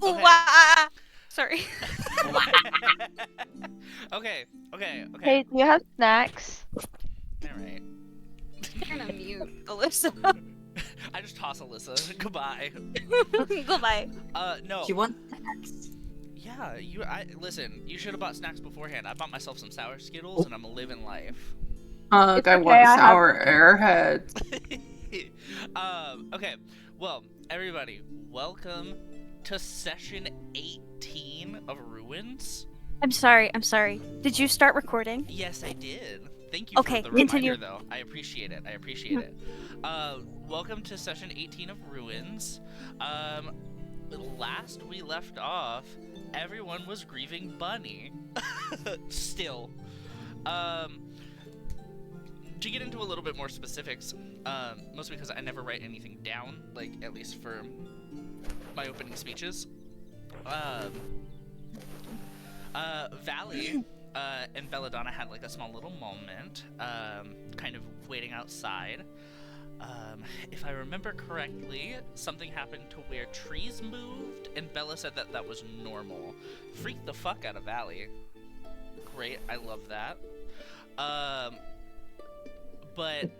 Okay. Sorry. Okay. Hey, do you have snacks? Alright. I'm gonna mute Alyssa. I just toss Alyssa. Goodbye. Goodbye. No. She wants snacks. Yeah, listen, you should have bought snacks beforehand. I bought myself some sour Skittles and I'm living life. It's I okay, want I have- sour airheads. Okay. Well, everybody, welcome to session 18 of Ruins. I'm sorry. Did you start recording? Yes, I did. Thank you Okay, for the reminder, continue. though. I appreciate it. Welcome to session 18 of Ruins. Last we left off, everyone was grieving Bunny. Still. To get into a little bit more specifics, mostly because I never write anything down, like, at least for my opening speeches. Valley and Belladonna had like a small little moment, kind of waiting outside. If I remember correctly, something happened to where trees moved, and Bella said that that was normal. Freaked the fuck out of Valley. Great, I love that. But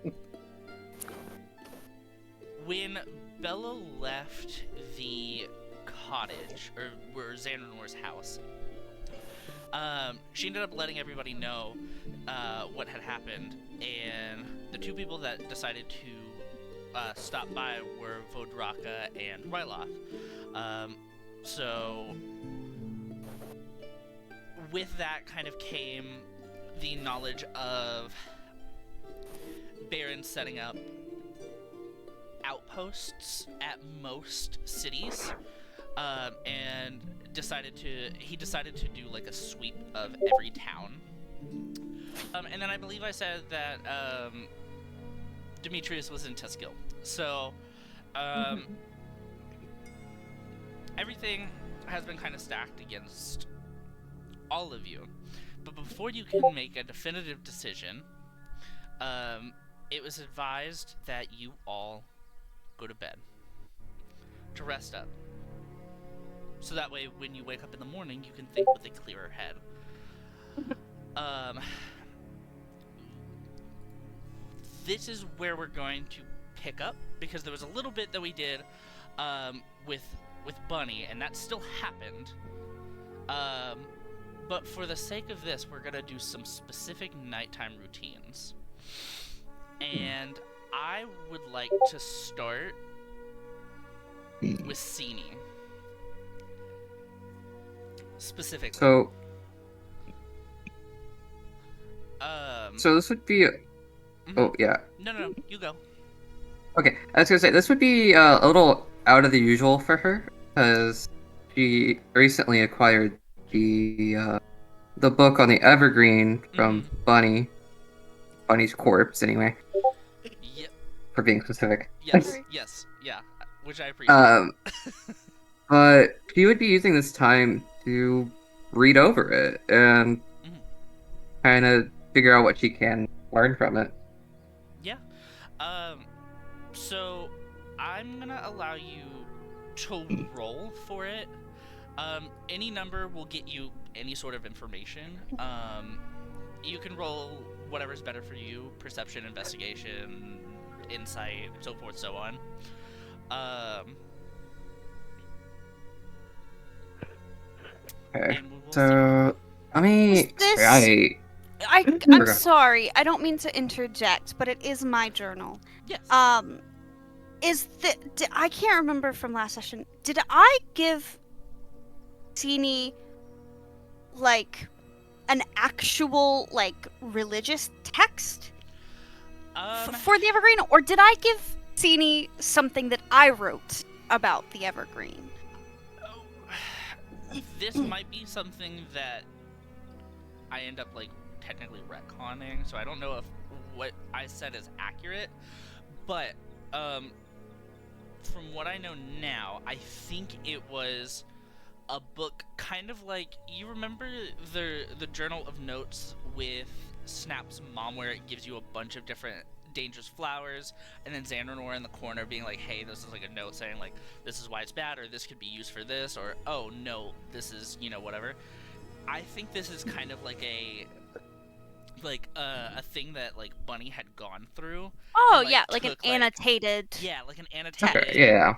when Bella left the cottage, or Xandernor's house, she ended up letting everybody know what had happened, and the two people that decided to stop by were Vodraka and Ryloth. So with that kind of came the knowledge of Baron setting up outposts at most cities, and he decided to do like a sweep of every town. And then I believe I said that Demetrius was in Teskill. So everything has been kind of stacked against all of you. But before you can make a definitive decision, it was advised that you all go to bed to rest up. So that way, when you wake up in the morning, you can think with a clearer head. This is where we're going to pick up, because there was a little bit that we did with Bunny, and that still happened. But for the sake of this, we're gonna do some specific nighttime routines. And I would like to start with Sini. Specifically. So this would be. Oh yeah. No, you go. Okay, I was gonna say this would be a little out of the usual for her because she recently acquired the book on the Evergreen from Bunny's corpse, anyway. Yep. For being specific. Yes, yeah, which I appreciate. But she would be using this time to read over it and kind of figure out what she can learn from it. Yeah. So I'm gonna allow you to roll for it. Any number will get you any sort of information. You can roll whatever's better for you: perception, investigation, insight, so forth, so on. Okay. And we will So let me Is this- try. I'm sorry. I don't mean to interject, but it is my journal. Yes. I can't remember from last session. Did I give Sini like an actual like religious text for the Evergreen, or did I give Sini something that I wrote about the Evergreen? This might be something that I end up like technically retconning, so I don't know if what I said is accurate, but from what I know now, I think it was a book kind of like, you remember the journal of notes with Snap's mom, where it gives you a bunch of different dangerous flowers, and then Xandranor in the corner being like, hey, this is like a note saying like, this is why it's bad, or this could be used for this, or oh no, this is, you know, whatever. I think this is kind of like a thing that like Bunny had gone through. Oh and, yeah, like an took, annotated. Yeah, like an annotated. Okay, yeah.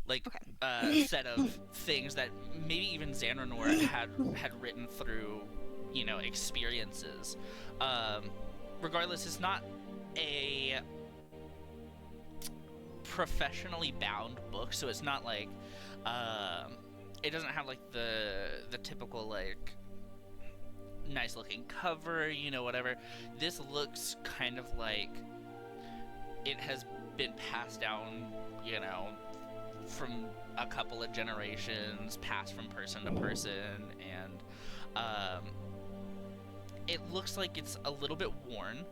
Like set of things that maybe even Xandranor had written through, you know, experiences. Regardless, it's not a professionally bound book, so it's not like it doesn't have like the typical like nice looking cover, you know, whatever. This looks kind of like it has been passed down, you know, from a couple of generations, passed from person to person, and it looks like it's a little bit worn,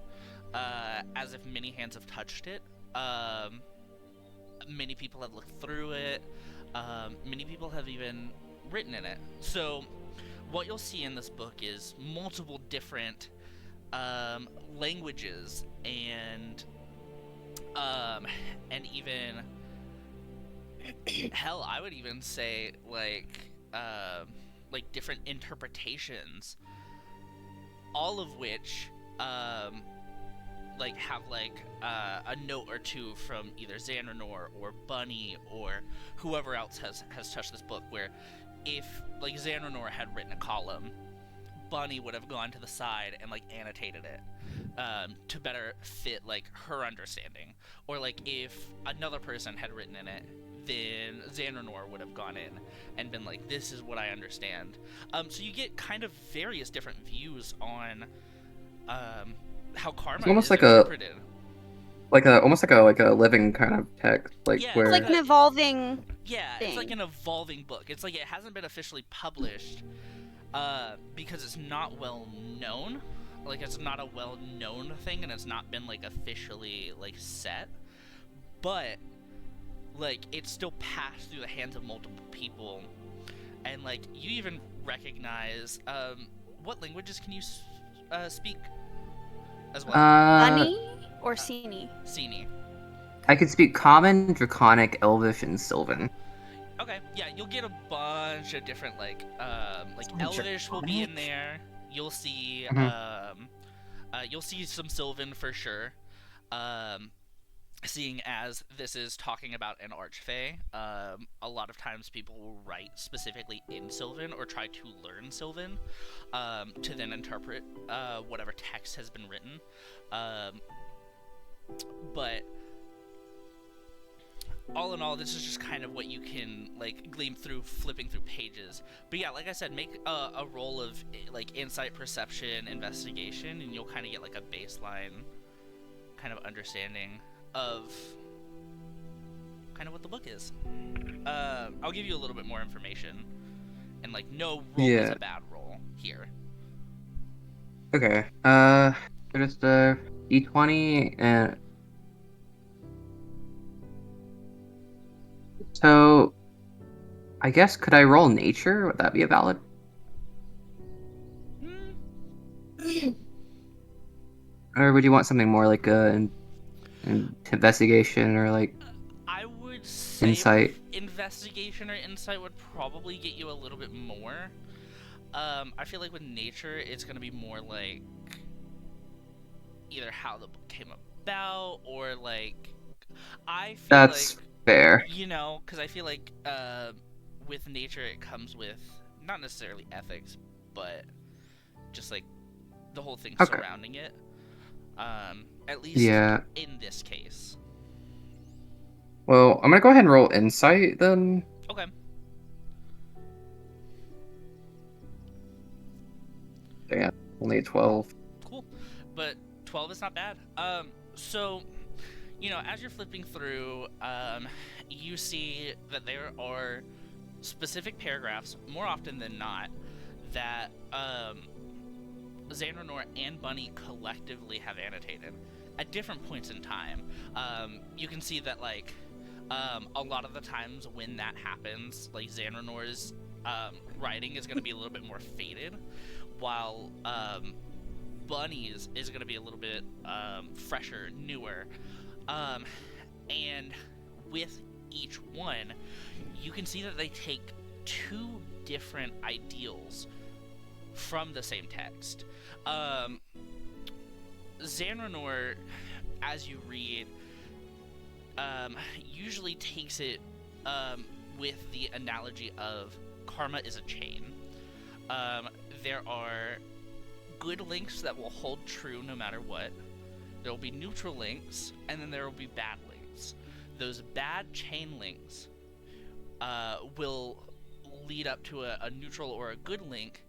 as if many hands have touched it. Many people have looked through it. Many people have even written in it. So what you'll see in this book is multiple different languages and even hell, I would even say like different interpretations, all of which like have like a note or two from either Xandranor or Bunny or whoever else has touched this book, where if like Xandranor had written a column, Bunny would have gone to the side and like annotated it to better fit like her understanding, or like if another person had written in it, then Xandranor would have gone in and been like, this is what I understand. So you get kind of various different views on how karma almost is like interpreted. Almost like a living kind of text, like Yeah, where It's like an evolving. Yeah, thing. it's like an evolving book. It's like it hasn't been officially published because it's not well known. Like it's not a well known thing, and it's not been like officially like set. But like it's still passed through the hands of multiple people, and like you even recognize what languages can you speak as well? Bunny or Sini? Sini. I could speak Common, Draconic, Elvish, and Sylvan. Okay, yeah, you'll get a bunch of different like Elvish will be in there. You'll see you'll see some Sylvan for sure. Seeing as this is talking about an Archfey, a lot of times people will write specifically in Sylvan or try to learn Sylvan to then interpret whatever text has been written. But all in all, this is just kind of what you can like glean through flipping through pages. But yeah, like I said, make a roll of like insight, perception, investigation, and you'll kind of get like a baseline kind of understanding of kind of what the book is. I'll give you a little bit more information, and like no roll is a bad roll here. Okay. Just a D20 and so I guess could I roll nature? Would that be a valid? Or would you want something more like an investigation or like I would say insight? Investigation or insight would probably get you a little bit more. I feel like with nature, it's gonna be more like either how the book came about or like I feel That's like fair. you know, because I feel like with nature it comes with not necessarily ethics, but just like the whole thing surrounding it. At least in this case. Well, I'm gonna go ahead and roll insight then. Okay. Yeah, only a 12. Cool. But 12 is not bad. So, you know, as you're flipping through, you see that there are specific paragraphs, more often than not, that Xandranor and Bunny collectively have annotated at different points in time. You can see that, like, a lot of the times when that happens, like, Xandranor's writing is going to be a little bit more faded, while Bunny's is going to be a little bit fresher, newer. And with each one, you can see that they take two different ideals from the same text. Xanranor, as you read, usually takes it with the analogy of karma is a chain. There are good links that will hold true no matter what. There will be neutral links, and then there will be bad links. Those bad chain links will lead up to a neutral or a good link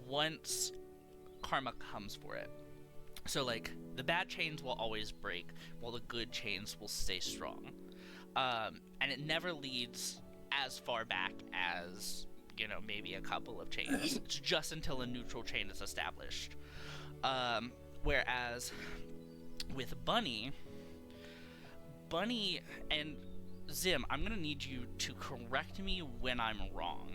once karma comes for it. So, like, the bad chains will always break, while the good chains will stay strong. And it never leads as far back as, you know, maybe a couple of chains. It's just until a neutral chain is established. Whereas with Bunny and Zim, I'm going to need you to correct me when I'm wrong.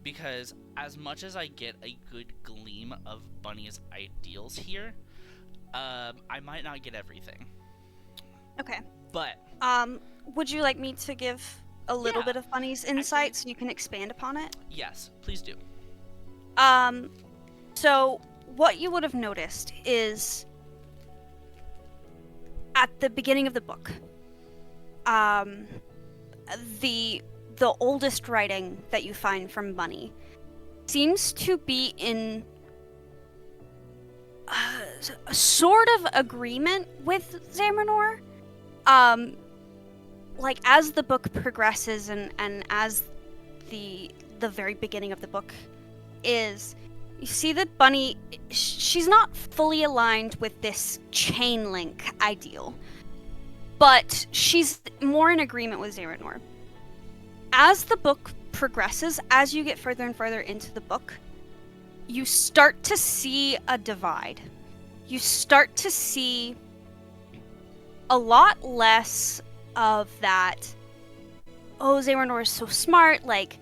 Because as much as I get a good gleam of Bunny's ideals here, I might not get everything. Okay. But would you like me to give a little bit of Bunny's insight Actually, so you can expand upon it? yes, please do. So what you would have noticed is at the beginning of the book, the oldest writing that you find from Bunny seems to be in a sort of agreement with Xanranor. Like, as the book progresses and as the very beginning of the book is, you see that Bunny, she's not fully aligned with this chain link ideal, but she's more in agreement with Xanranor. As the book progresses, as you get further and further into the book, you start to see a divide. You start to see a lot less of that, oh, Xanranor is so smart, like,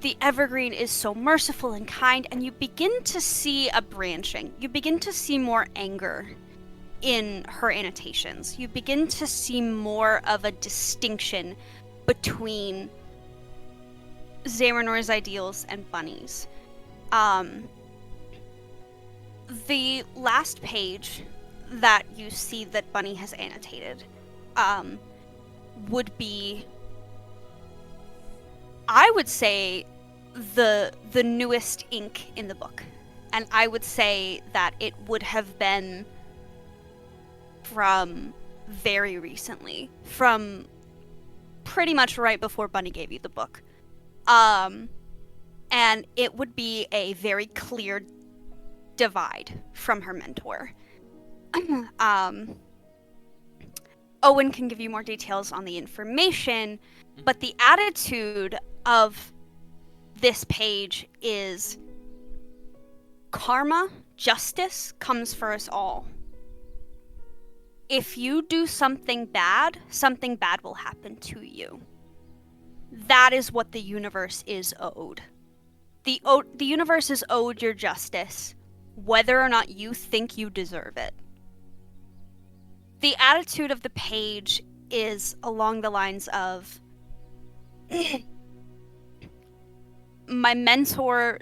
the Evergreen is so merciful and kind, and you begin to see a branching. You begin to see more anger in her annotations. You begin to see more of a distinction between Xanranor's ideals and Bunny's. The last page that you see that Bunny has annotated would be, I would say, the newest ink in the book. And I would say that it would have been from very recently, from pretty much right before Bunny gave you the book. And it would be a very clear divide from her mentor. Owen can give you more details on the information, but the attitude of this page is karma, justice comes for us all. If you do something bad will happen to you. That is what the universe is owed. The universe is owed your justice, whether or not you think you deserve it. The attitude of the page is along the lines of, my mentor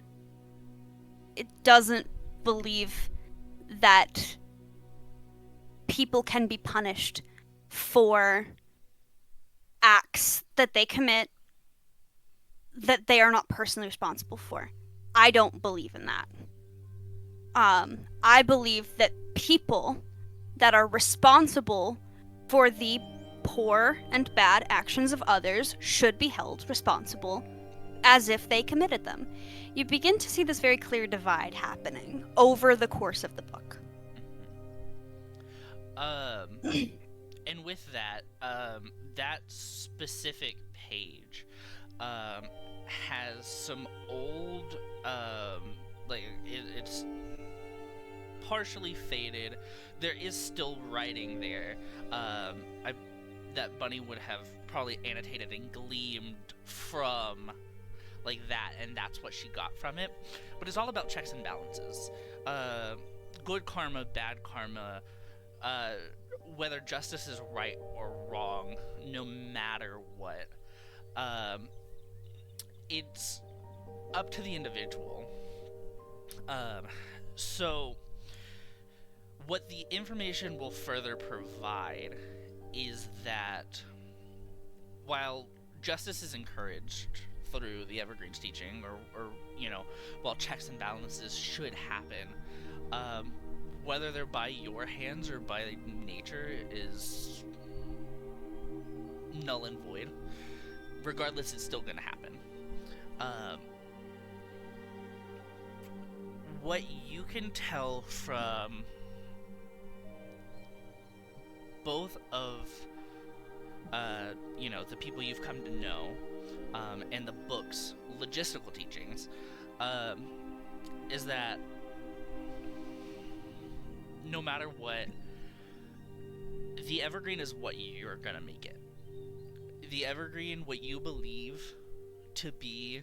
doesn't believe that people can be punished for acts that they commit that they are not personally responsible for. I don't believe in that. I believe that people that are responsible for the poor and bad actions of others should be held responsible as if they committed them. You begin to see this very clear divide happening over the course of the book. And with that, that specific page has some old, it's partially faded. There is still writing there. That Bunny would have probably annotated and gleamed from, like that, and that's what she got from it. But it's all about checks and balances. Good karma, bad karma, whether justice is right or wrong, no matter what. It's up to the individual. So what the information will further provide is that while justice is encouraged through the Evergreen's teaching, or while checks and balances should happen, whether they're by your hands or by nature is null and void. Regardless, it's still going to happen. What you can tell from both of the people you've come to know, and the book's logistical teachings, is that no matter what, the Evergreen is what you're gonna make it. The Evergreen, what you believe to be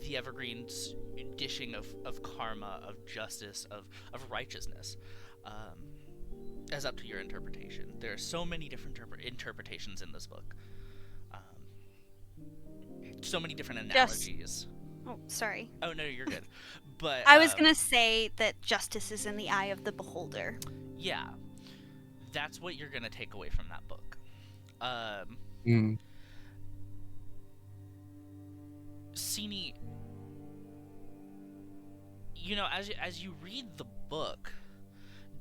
the Evergreen's dishing of karma, of justice, of righteousness, is up to your interpretation. There are so many different interpretations in this book. So many different analogies. Oh, sorry. Oh, no, you're good. But I was gonna say that justice is in the eye of the beholder. Yeah. That's what you're gonna take away from that book. Sini, as you read the book,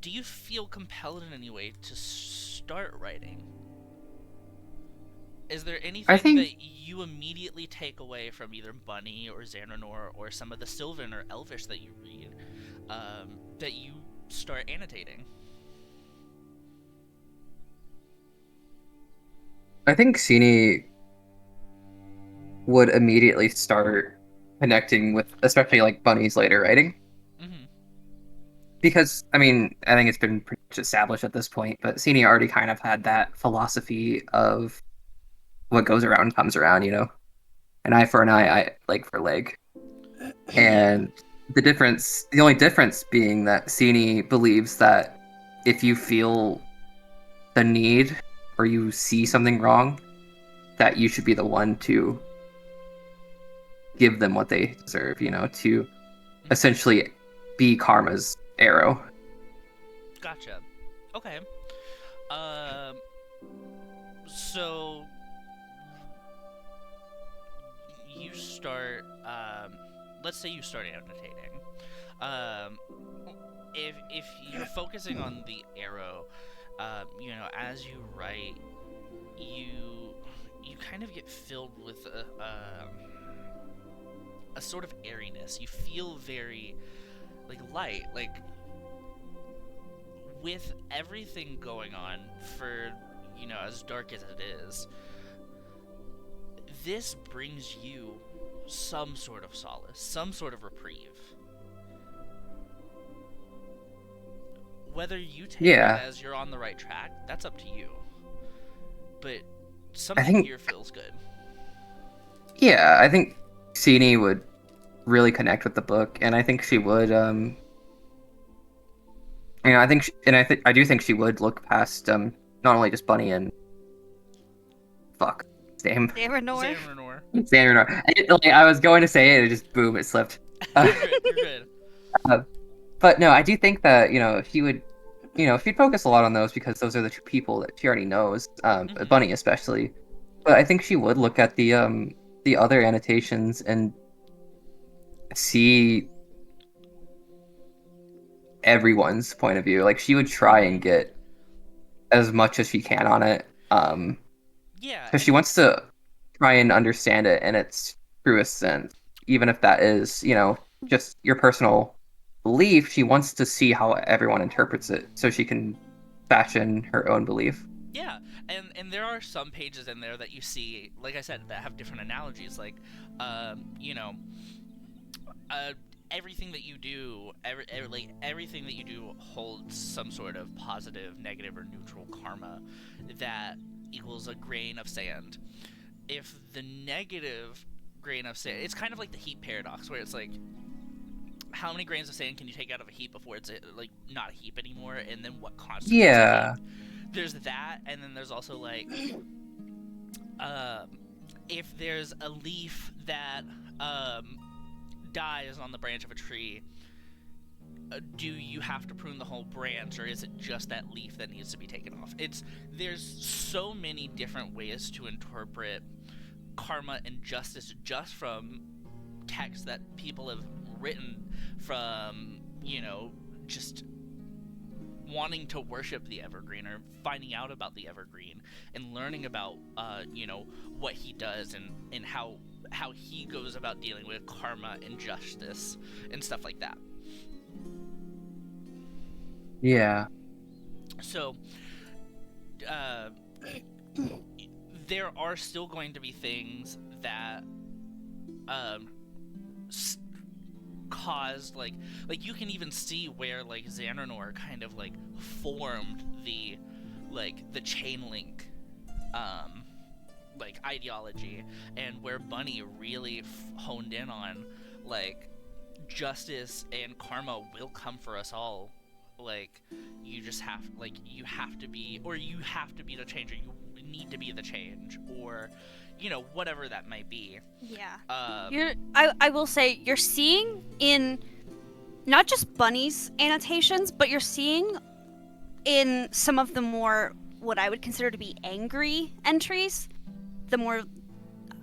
do you feel compelled in any way to start writing? Is there anything that you immediately take away from either Bunny or Xanranor or some of the Sylvan or Elvish that you read, that you start annotating? I think Sini would immediately start connecting with, especially like Bunny's later writing. Mm-hmm. Because, I mean, I think it's been pretty much established at this point, but Sini already kind of had that philosophy of what goes around comes around, An eye for an eye, leg for leg. And the only difference being that Sini believes that if you feel the need or you see something wrong, that you should be the one to give them what they deserve, to essentially be karma's arrow. Gotcha. Okay. So you start, let's say you start annotating. If you're focusing on the arrow, as you write, you kind of get filled with a sort of airiness. You feel very light, with everything going on for as dark as it is. This brings you some sort of solace, some sort of reprieve. Whether you take it as you're on the right track, that's up to you. But something here feels good. Yeah, I think Sini would really connect with the book, and I think she would. I do think she would look past not only just Bunny and Xanranor. I was going to say it, just boom, it slipped. You're good. But no, I do think that she would, she'd focus a lot on those because those are the two people that she already knows, Bunny especially. But I think she would look at the other annotations and see everyone's point of view. Like, she would try and get as much as she can on it. Yeah. Because she wants to try and understand it in its truest sense, even if that is, just your personal belief. She wants to see how everyone interprets it, so she can fashion her own belief. Yeah, and there are some pages in there that you see, like I said, that have different analogies, everything that you do, everything that you do holds some sort of positive, negative, or neutral karma that equals a grain of sand. If the negative grain of sand. It's kind of like the heap paradox, where it's like, how many grains of sand can you take out of a heap before it's like not a heap anymore, and then what constitutes a heap? There's that, and then there's also like, if there's a leaf that dies on the branch of a tree, do you have to prune the whole branch, or is it just that leaf that needs to be taken off? There's so many different ways to interpret karma and justice just from texts that people have written from, just wanting to worship the evergreen, or finding out about the evergreen and learning about what he does and how he goes about dealing with karma and justice and stuff like that. Yeah. So there are still going to be things that caused like you can even see where like Xanarnor kind of like formed the chain link like ideology, and where Bunny really honed in on like justice and karma will come for us all. Like you just have you have to be the change, or you need to be the change, or whatever that might be. Yeah. I will say you're seeing in not just Bunny's annotations, but you're seeing in some of the more what I would consider to be angry entries, the more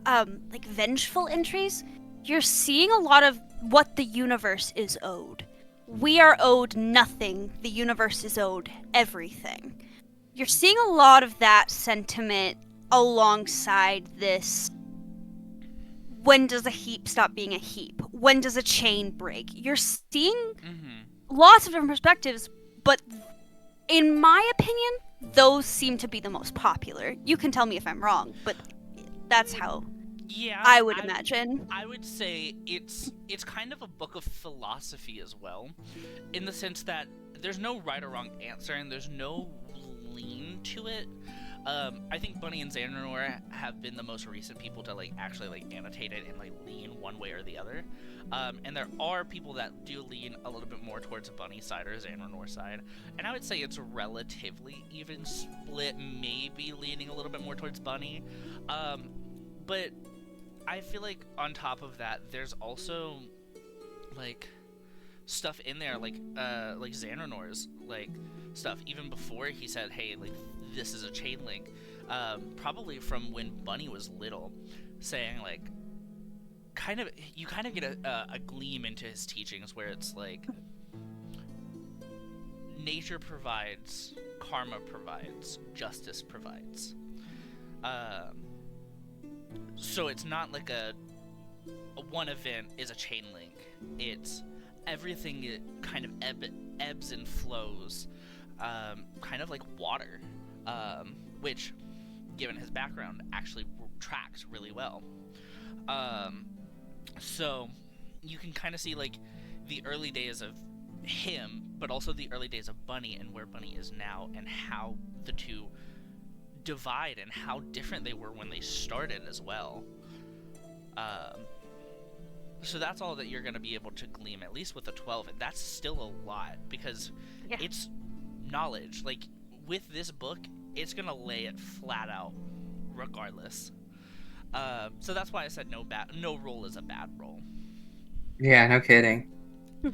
vengeful entries. You're seeing a lot of what the universe is owed. We are owed nothing. The universe is owed everything. You're seeing a lot of that sentiment alongside this. When does a heap stop being a heap? When does a chain break? You're seeing lots of different perspectives, but in my opinion, those seem to be the most popular. You can tell me if I'm wrong, but that's how I would imagine. I would say it's kind of a book of philosophy as well, in the sense that there's no right or wrong answer, and there's no lean to it. I think Bunny and Xanarnor have been the most recent people to actually annotate it and lean one way or the other. And there are people that do lean a little bit more towards a Bunny side or a Xanarnor side. And I would say it's a relatively even split, maybe leaning a little bit more towards Bunny. But I feel like on top of that, there's also stuff in there like Xanarnor's stuff even before he said, hey, this is a chain link, probably from when Bunny was little, saying you kind of get a gleam into his teachings where it's nature provides, karma provides, justice provides. So it's not like a one event is a chain link. It's everything kind of ebbs and flows, kind of like water, which, given his background, actually tracks really well. So you can kind of see the early days of him, but also the early days of Bunny and where Bunny is now, and how the two divide and how different they were when they started as well. So that's all that you're going to be able to glean, at least with the 12, and that's still a lot, because it's knowledge. With this book, it's going to lay it flat out regardless. So that's why I said no roll is a bad roll. Yeah, no kidding.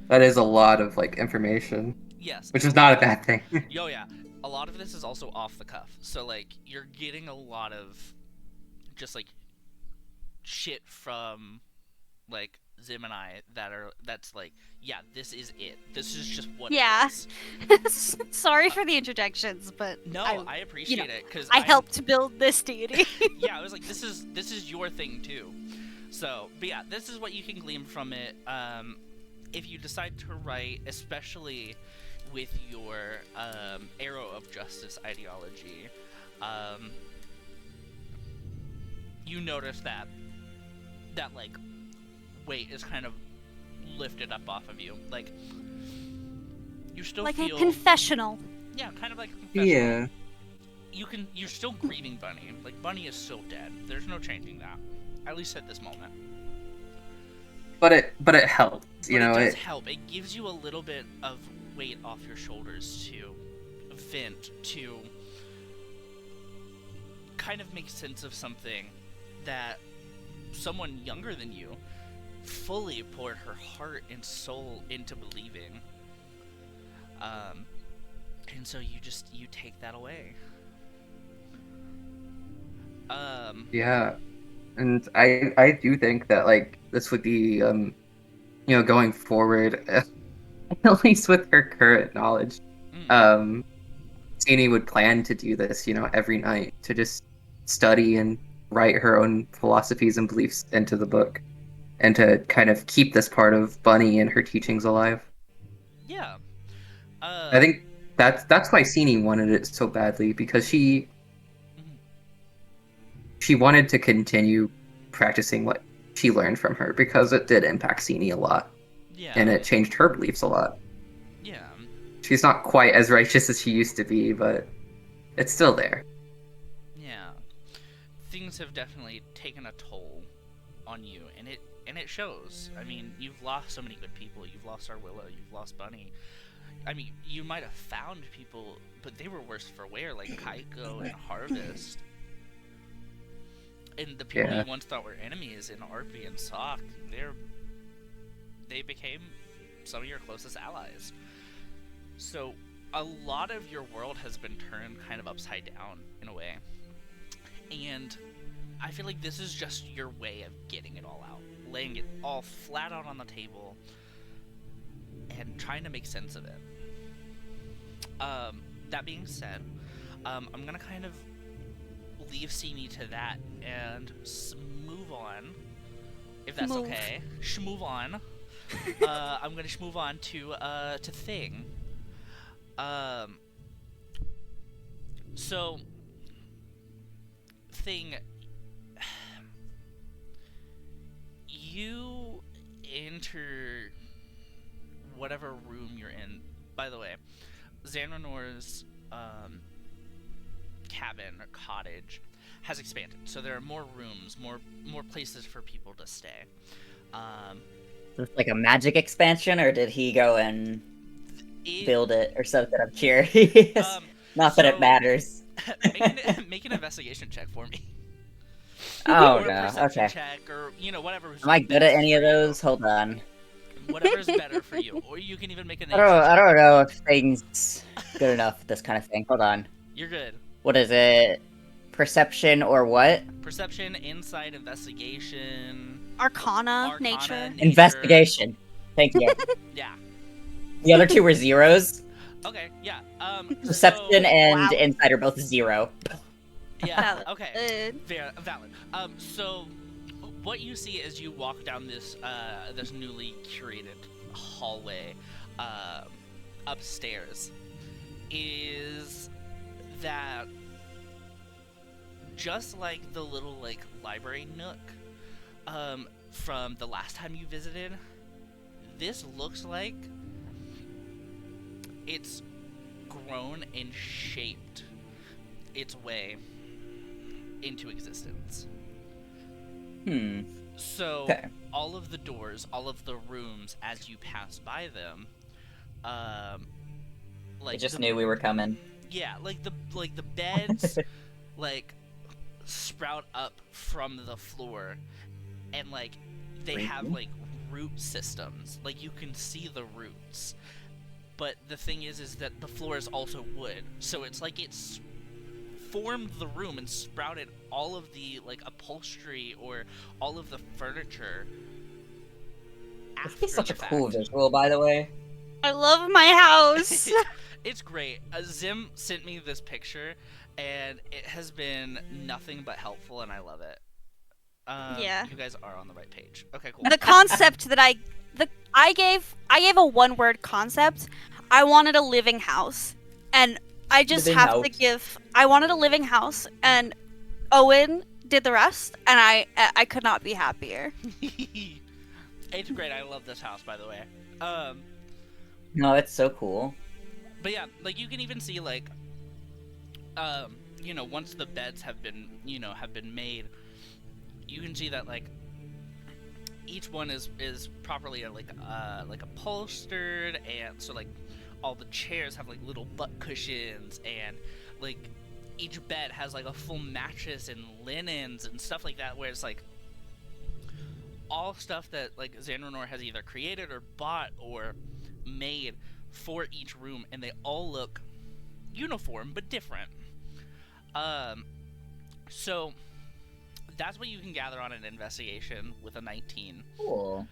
That is a lot of information. Yes. Which is not a bad thing. Yo, yeah. A lot of this is also off the cuff. So you're getting a lot of just shit from Zim and I that's this is it. This is just what it is. Sorry for the interjections, but no, I appreciate it, because I helped to build this deity. Yeah, I was this is your thing too. So, but yeah, this is what you can glean from it. If you decide to write, especially with your Arrow of Justice ideology, you notice that weight is kind of lifted up off of you. You still feel a confessional. Yeah, kind of like a confessional. Yeah. You're still grieving Bunny. Bunny is still dead. There's no changing that. at least at this moment. But it helps, you know. It does help. It gives you a little bit of weight off your shoulders to vent, to kind of make sense of something that someone younger than you fully poured her heart and soul into believing. And so you take that away. Yeah. And I do think that, like, this would be, you know, going forward, at least with her current knowledge, Tini would plan to do this, you know, every night, to just study and write her own philosophies and beliefs into the book, and to kind of keep this part of Bunny and her teachings alive. Yeah. I think that's why Tini wanted it so badly, because she wanted to continue practicing what she learned from her, because it did impact Tini a lot. Yeah. And it changed her beliefs a lot. Yeah. She's not quite as righteous as she used to be, but it's still there. Yeah. Things have definitely taken a toll on you, and it shows. I mean, you've lost so many good people. You've lost Arwilla, you've lost Bunny. I mean, you might have found people, but they were worse for wear, like Kaiko and Harvest. And the people you once thought were enemies in Arpy and Sock, they became some of your closest allies. So a lot of your world has been turned kind of upside down in a way. And I feel like this is just your way of getting it all out, laying it all flat out on the table and trying to make sense of it. That being said, I'm gonna kind of leave Simi to that and move on, if that's okay. Shmove on. I'm gonna shmove on to Thing. So Thing, you enter whatever room you're in. By the way, Xananor's cabin or cottage has expanded, so there are more rooms, more places for people to stay. Is it like a magic expansion, or did he go and build it or something? I'm curious. Not that it matters. Make an investigation check for me. Oh, or a no. perception Okay. check, or whatever. Am I good at any of those? Hold on. Whatever's better for you, or you can even make a. I don't know if things good enough for this kind of thing. Hold on. You're good. What is it? Perception or what? Perception, insight, investigation, Arcana, nature. Investigation. Thank you. Yeah. The other two were zeros. Okay. Yeah. Perception and Wow. insight are both 0. Yeah. Okay. Valid. So what you see as you walk down this this newly curated hallway upstairs is that, just like the little library nook from the last time you visited, this looks like it's grown and shaped its way into existence. So Okay. all of the doors, all of the rooms, as you pass by them, I just knew we were coming. Yeah, like the beds sprout up from the floor, and they have root systems. You can see the roots. But the thing is that the floor is also wood, so it's it's formed the room and sprouted all of the upholstery or all of the furniture. This is such a cool visual, by the way. I love my house. It's great. Zim sent me this picture, and it has been nothing but helpful, and I love it. Yeah. You guys are on the right page. Okay, cool. The concept that I gave a one-word concept. I wanted a living house, and I just Living have house. to give. I wanted a living house, and Owen did the rest, and I could not be happier. It's great. I love this house, by the way. No, it's so cool. But yeah, you can even see once the beds have been made, you can see that like each one is properly like upholstered, and so like all the chairs have like little butt cushions, and like each bed has like a full mattress and linens and stuff like that, where it's like all stuff that like Xandronor has either created or bought or made for each room, and they all look uniform but different. So that's what you can gather on an investigation with a 19. Cool.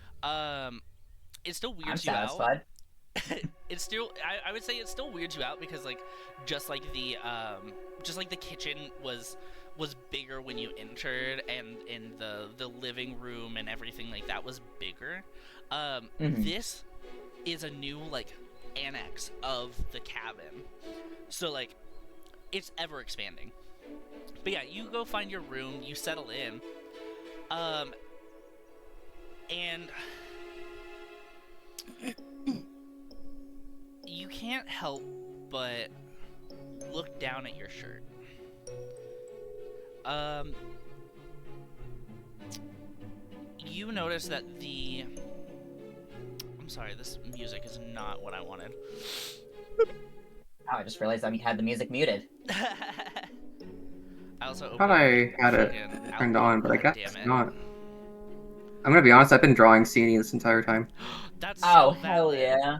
It still I'm weirds you satisfied. out. It's still, I would say it still weirds you out because like just like the kitchen was bigger when you entered, and in the living room and everything like that was bigger. This is a new like annex of the cabin, so like it's ever expanding. But yeah, you go find your room, you settle in, and you can't help but look down at your shirt. You notice that I'm sorry, this music is not what I wanted. Oh, I just realized I had the music muted. I also I thought I had it turned on, but I guess not. I'm gonna be honest, I've been drawing Sini this entire time. That's Oh, so hell valid. yeah.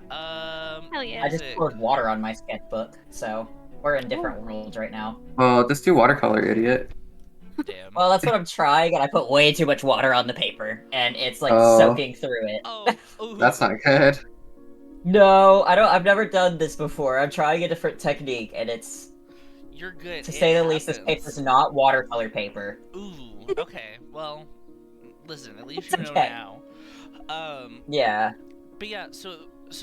Hell yeah. I just poured water on my sketchbook, so we're in different worlds right now. Well, just do watercolor, idiot. Damn. Well, that's what I'm trying, and I put way too much water on the paper, and it's like Oh. soaking through it. Oh, That's not good. No, I've never done this before. I'm trying a different technique, and it's, you're good. to say the least, this paper's not watercolor paper. Ooh, okay. Well, listen, at least you know okay. now. Yeah. But yeah, so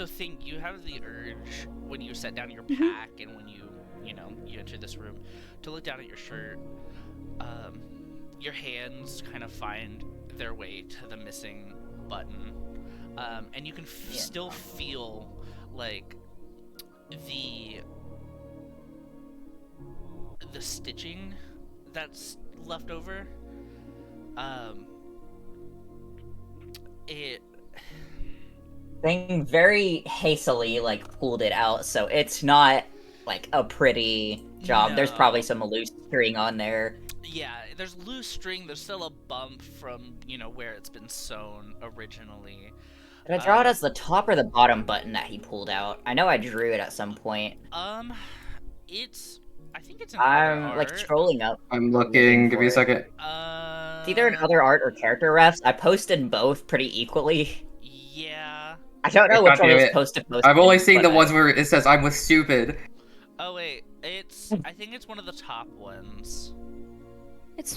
think you have the urge when you set down your pack and when you enter this room to look down at your shirt. Your hands kind of find their way to the missing button, and you can still feel like the stitching that's left over. It Thing very hastily like pulled it out, so it's not like a pretty job. No. There's probably some loose string on there. Yeah, there's loose string. There's still a bump from where it's been sewn originally. Did I draw it as the top or the bottom button that he pulled out? I know I drew it at some point. I think it's an I'm other like art. scrolling up. I'm looking, give me a second. It's either an other art or character refs. I posted both pretty equally. Yeah. I don't know which one is supposed to post. I've only seen the ones where it says I'm with stupid. Oh wait, I think it's one of the top ones. It's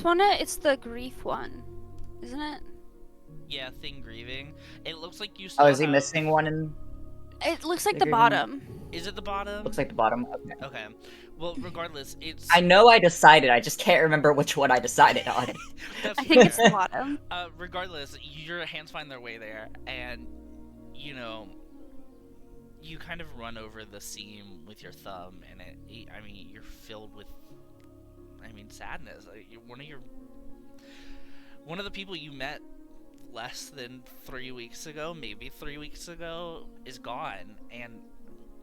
the grief one, isn't it? Yeah, thing grieving. It looks like you still Oh, is he missing one in? It looks like the bottom. Is it the bottom? Looks like the bottom. Okay. Okay. Well, regardless, it's. I know I decided. I just can't remember which one I decided on. I think it's the bottom. Regardless, your hands find their way there, and you kind of run over the seam with your thumb, and you're filled with, sadness. One of the people you met less than 3 weeks ago, maybe 3 weeks ago, is gone, and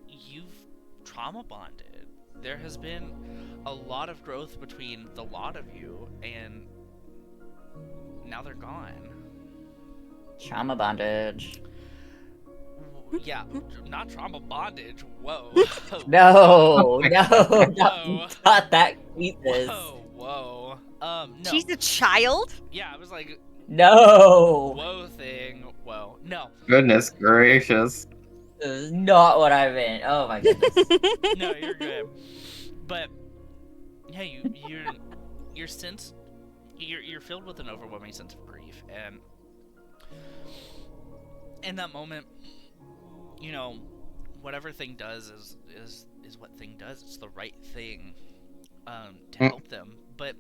you've trauma bonded. There has been a lot of growth between the lot of you, and now they're gone. Trauma bondage. Yeah, not trauma bondage. Whoa. No, not that Jesus. Whoa. No. She's a child? Yeah, I was like, no. Whoa thing. Whoa. No. Goodness gracious. This is not what I meant. Oh my goodness. No, you're good. But yeah, you're filled with an overwhelming sense of grief, and in that moment, whatever thing does is what thing does. It's the right thing to help them, but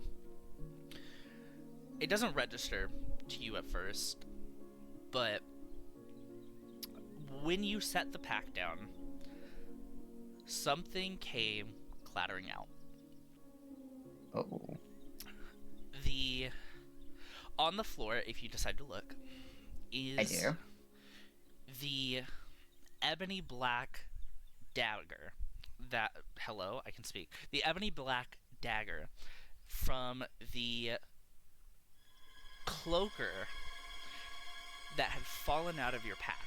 it doesn't register to you at first. But when you set the pack down, something came clattering out. Oh. on the floor, if you decide to look, is I do. the ebony black dagger that hello, I can speak. The ebony black dagger from the cloaker that had fallen out of your pack.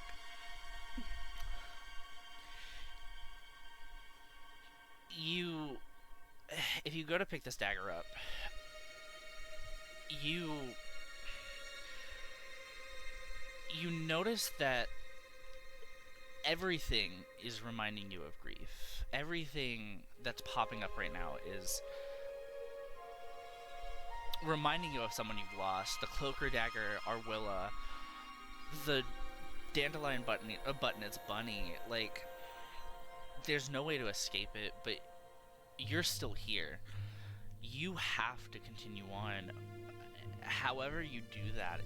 If you go to pick this dagger up, you notice that everything is reminding you of grief. Everything that's popping up right now is reminding you of someone you've lost. The cloaker dagger, Arwilla, the dandelion button, it's Bunny. Like, there's no way to escape it, but you're still here. You have to continue on. However you do that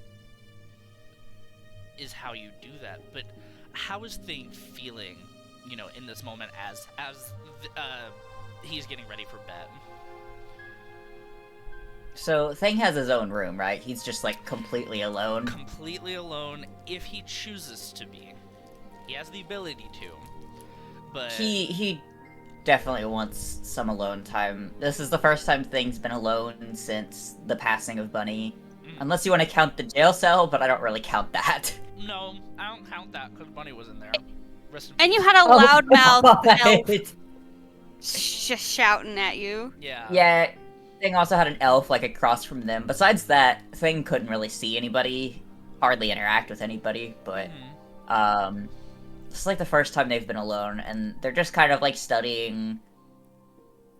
is how you do that. But how is Thing feeling, in this moment as he's getting ready for bed? So Thing has his own room, right? He's just like completely alone. Completely alone, if he chooses to be. He has the ability to, but he definitely wants some alone time. This is the first time Thing's been alone since the passing of Bunny. Unless you want to count the jail cell, but I don't really count that. No, I don't count that because Bunny was in there. And you had a loudmouth elf just shouting at you. Yeah. Yeah, Thing also had an elf like across from them. Besides that, Thing couldn't really see anybody, hardly interact with anybody, but it's like the first time they've been alone, and they're just kind of like studying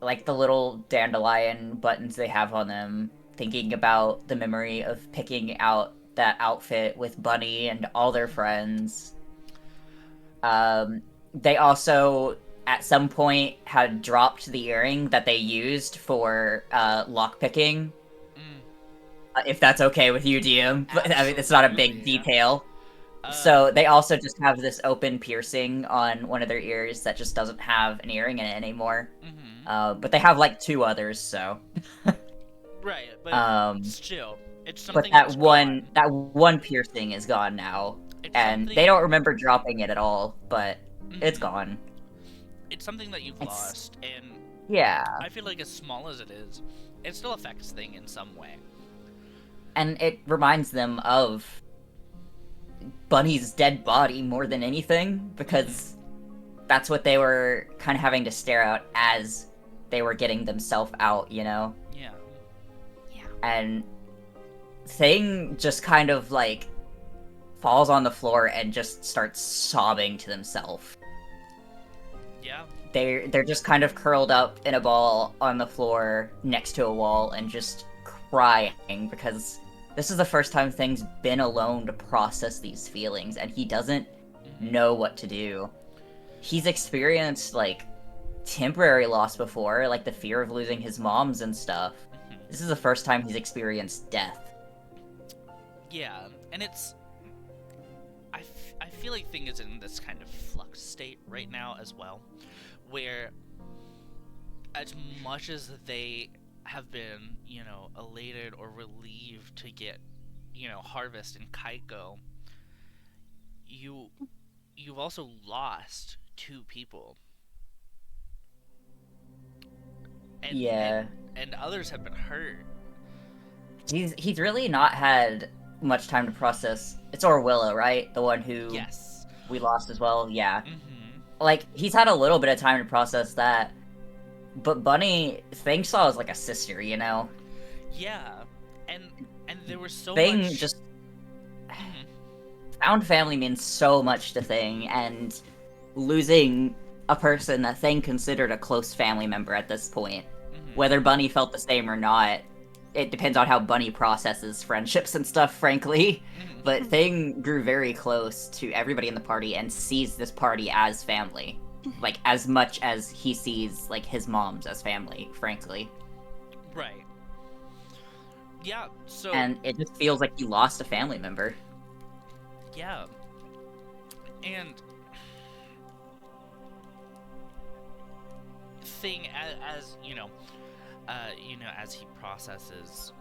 like the little dandelion buttons they have on them, thinking about the memory of picking out that outfit with Bunny and all their friends. They also, at some point, had dropped the earring that they used for lockpicking. If that's okay with you, DM. But, I mean, it's not a big detail. So they also just have this open piercing on one of their ears that just doesn't have an earring in it anymore. But they have like 2 others, so. Right, but still, it's something. But that one piercing is gone now, and they don't remember dropping it at all. But it's gone. It's something that you've lost, and yeah, I feel like as small as it is, it still affects Thing in some way. And it reminds them of Bunny's dead body more than anything, because that's what they were kind of having to stare out as they were getting themselves out, Yeah. And Thing just kind of like falls on the floor and just starts sobbing to themselves. Yeah. They're just kind of curled up in a ball on the floor next to a wall and just crying, because this is the first time Thing's been alone to process these feelings, and he doesn't know what to do. He's experienced like temporary loss before, like the fear of losing his moms and stuff. This is the first time he's experienced death. Yeah, and it's... I feel like Thing is in this kind of flux state right now as well, where as much as they have been, elated or relieved to get, Harvest and Kaiko, you've also lost 2 people. And, yeah. And others have been hurt. He's really not had much time to process. It's Orwilla, right? The one who we lost as well. Yeah. Like, he's had a little bit of time to process that. But Bunny, Thing saw as like a sister, Yeah. And there was so Thing much... just... Found family means so much to Thing, and losing a person that Thing considered a close family member at this point. Whether Bunny felt the same or not, it depends on how Bunny processes friendships and stuff, frankly. But Thing grew very close to everybody in the party and sees this party as family. Like, as much as he sees, like, his mom's as family, frankly. Right. Yeah, so... And it just feels like he lost a family member. Yeah. And... Thing, as as he processes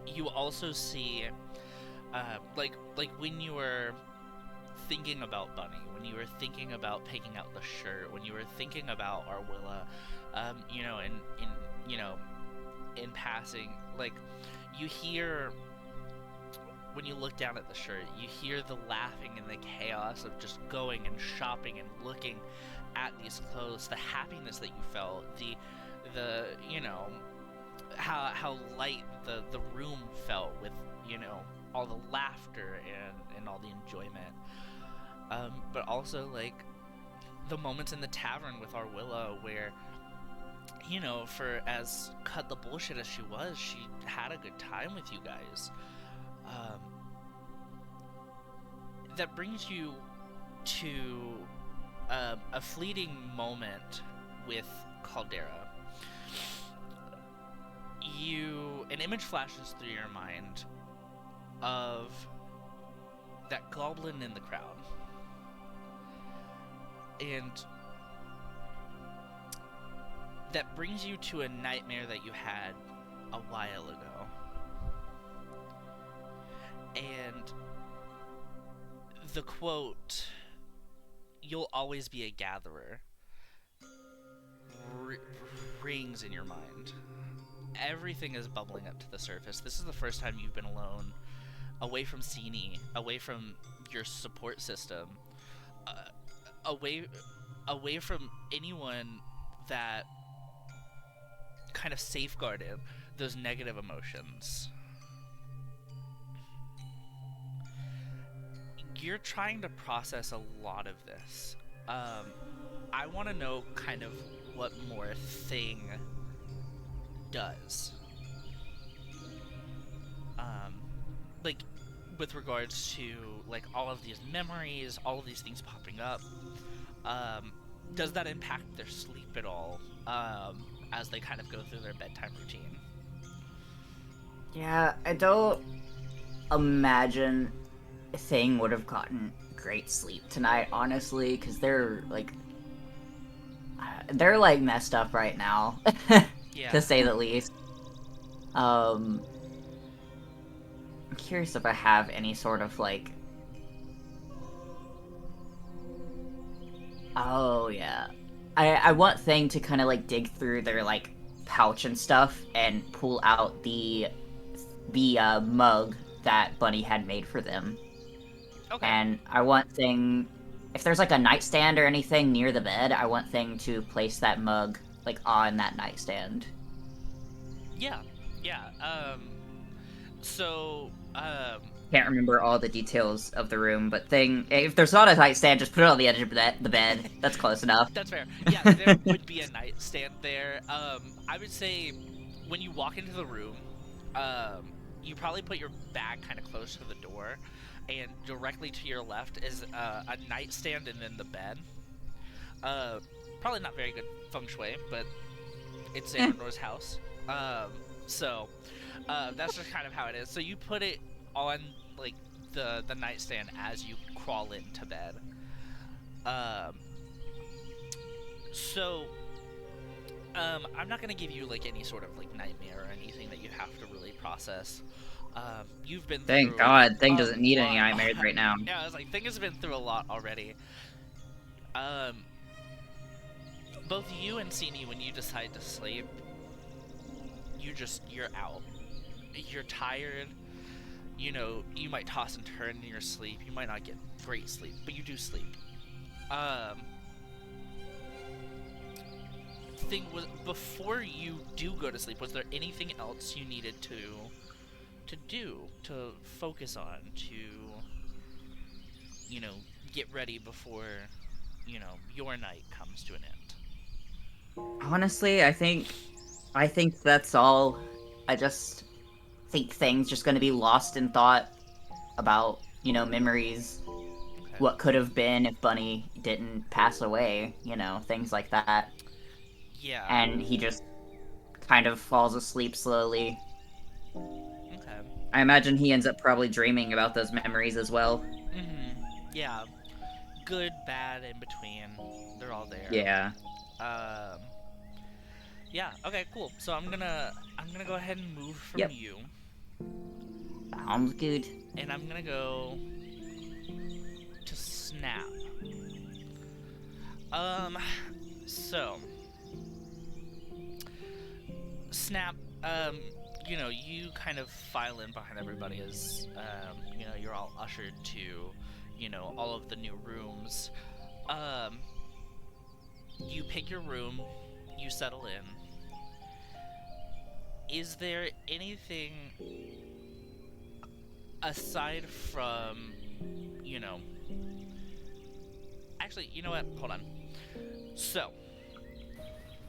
you also see, like when you were thinking about Bunny, when you were thinking about picking out the shirt, when you were thinking about Arwilla, you know, in passing, like, you hear, when you look down at the shirt, you hear the laughing and the chaos of just going and shopping and looking at these clothes, the happiness that you felt, the you know, how light the room felt with, you know, all the laughter and all the enjoyment. But also, like, the moments in the tavern with Arwilla where, you know, for as cut the bullshit as she was, she had a good time with you guys. That brings you to a fleeting moment with Caldera. An image flashes through your mind of that goblin in the crowd. And that brings you to a nightmare that you had a while ago. And the quote, "You'll always be a gatherer," rings in your mind. Everything is bubbling up to the surface. This is the first time you've been alone, away from Sini, away from your support system, away from anyone that kind of safeguarded those negative emotions. You're trying to process a lot of this. I want to know kind of what more Thing does. Like, with regards to, like, all of these memories, all of these things popping up, does that impact their sleep at all, as they kind of go through their bedtime routine? Yeah, I don't imagine Thing would have gotten great sleep tonight, honestly, because they're messed up right now, Yeah. to say the least. I'm curious if I have any sort of, like... Oh, yeah. I want Thing to kind of, like, dig through their, like, pouch and stuff and pull out the mug that Bunny had made for them. Okay. And I want Thing... If there's, like, a nightstand or anything near the bed, I want Thing to place that mug, like, on that nightstand. Yeah. Can't remember all the details of the room, but Thing... If there's not a nightstand, just put it on the edge of the bed. That's close enough. That's fair. Yeah, there would be a nightstand there. I would say when you walk into the room, you probably put your bag kind of close to the door, and directly to your left is a nightstand and then the bed. Probably not very good feng shui, but it's Xander's house. So that's just kind of how it is. So you put it on, like, the nightstand as you crawl into bed. I'm not gonna give you, like, any sort of, like, nightmare or anything that you have to really process. You've been through... Thank God, Thing doesn't need any nightmares right now. Yeah, I was like, Thing has been through a lot already. Both you and Sini, when you decide to sleep, you're out. You're tired. You know, you might toss and turn in your sleep. You might not get great sleep, but you do sleep. Thing was, before you do go to sleep, was there anything else you needed to do, to focus on, to, you know, get ready before, you know, your night comes to an end? Honestly, I think that's all. I just think Thing's just gonna be lost in thought about, you know, memories, Okay. what could have been if Bunny didn't pass away, you know, things like that. Yeah. And he just kind of falls asleep slowly. Okay. I imagine he ends up probably dreaming about those memories as well. Mm-hmm. Yeah. Good, bad, in between. They're all there. Yeah. Yeah. Okay. Cool. So I'm gonna go ahead and move from Yep. you, Sounds good. and I'm gonna go to Snap. So Snap. You know, you kind of file in behind everybody as you know, you're all ushered to, you know, all of the new rooms. You pick your room, you settle in. Is there anything aside from, you know, actually, you know what? Hold on. So,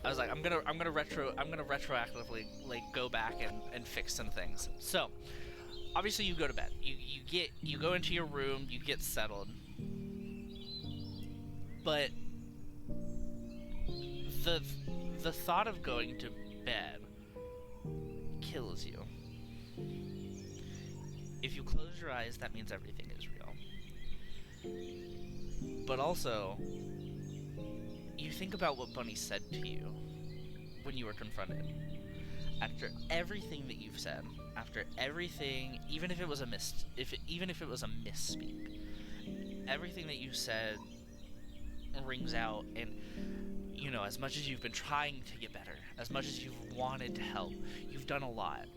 I was like, I'm gonna retroactively like go back and fix some things. So, obviously, you go to bed. You go into your room, you get settled, but the the thought of going to bed kills you. If you close your eyes, that means everything is real. But also, you think about what Bunny said to you when you were confronted. After everything that you've said, after everything, even if it was a misspeak, everything that you said rings out. And you know, as much as you've been trying to get better, as much as you've wanted to help, you've done a lot.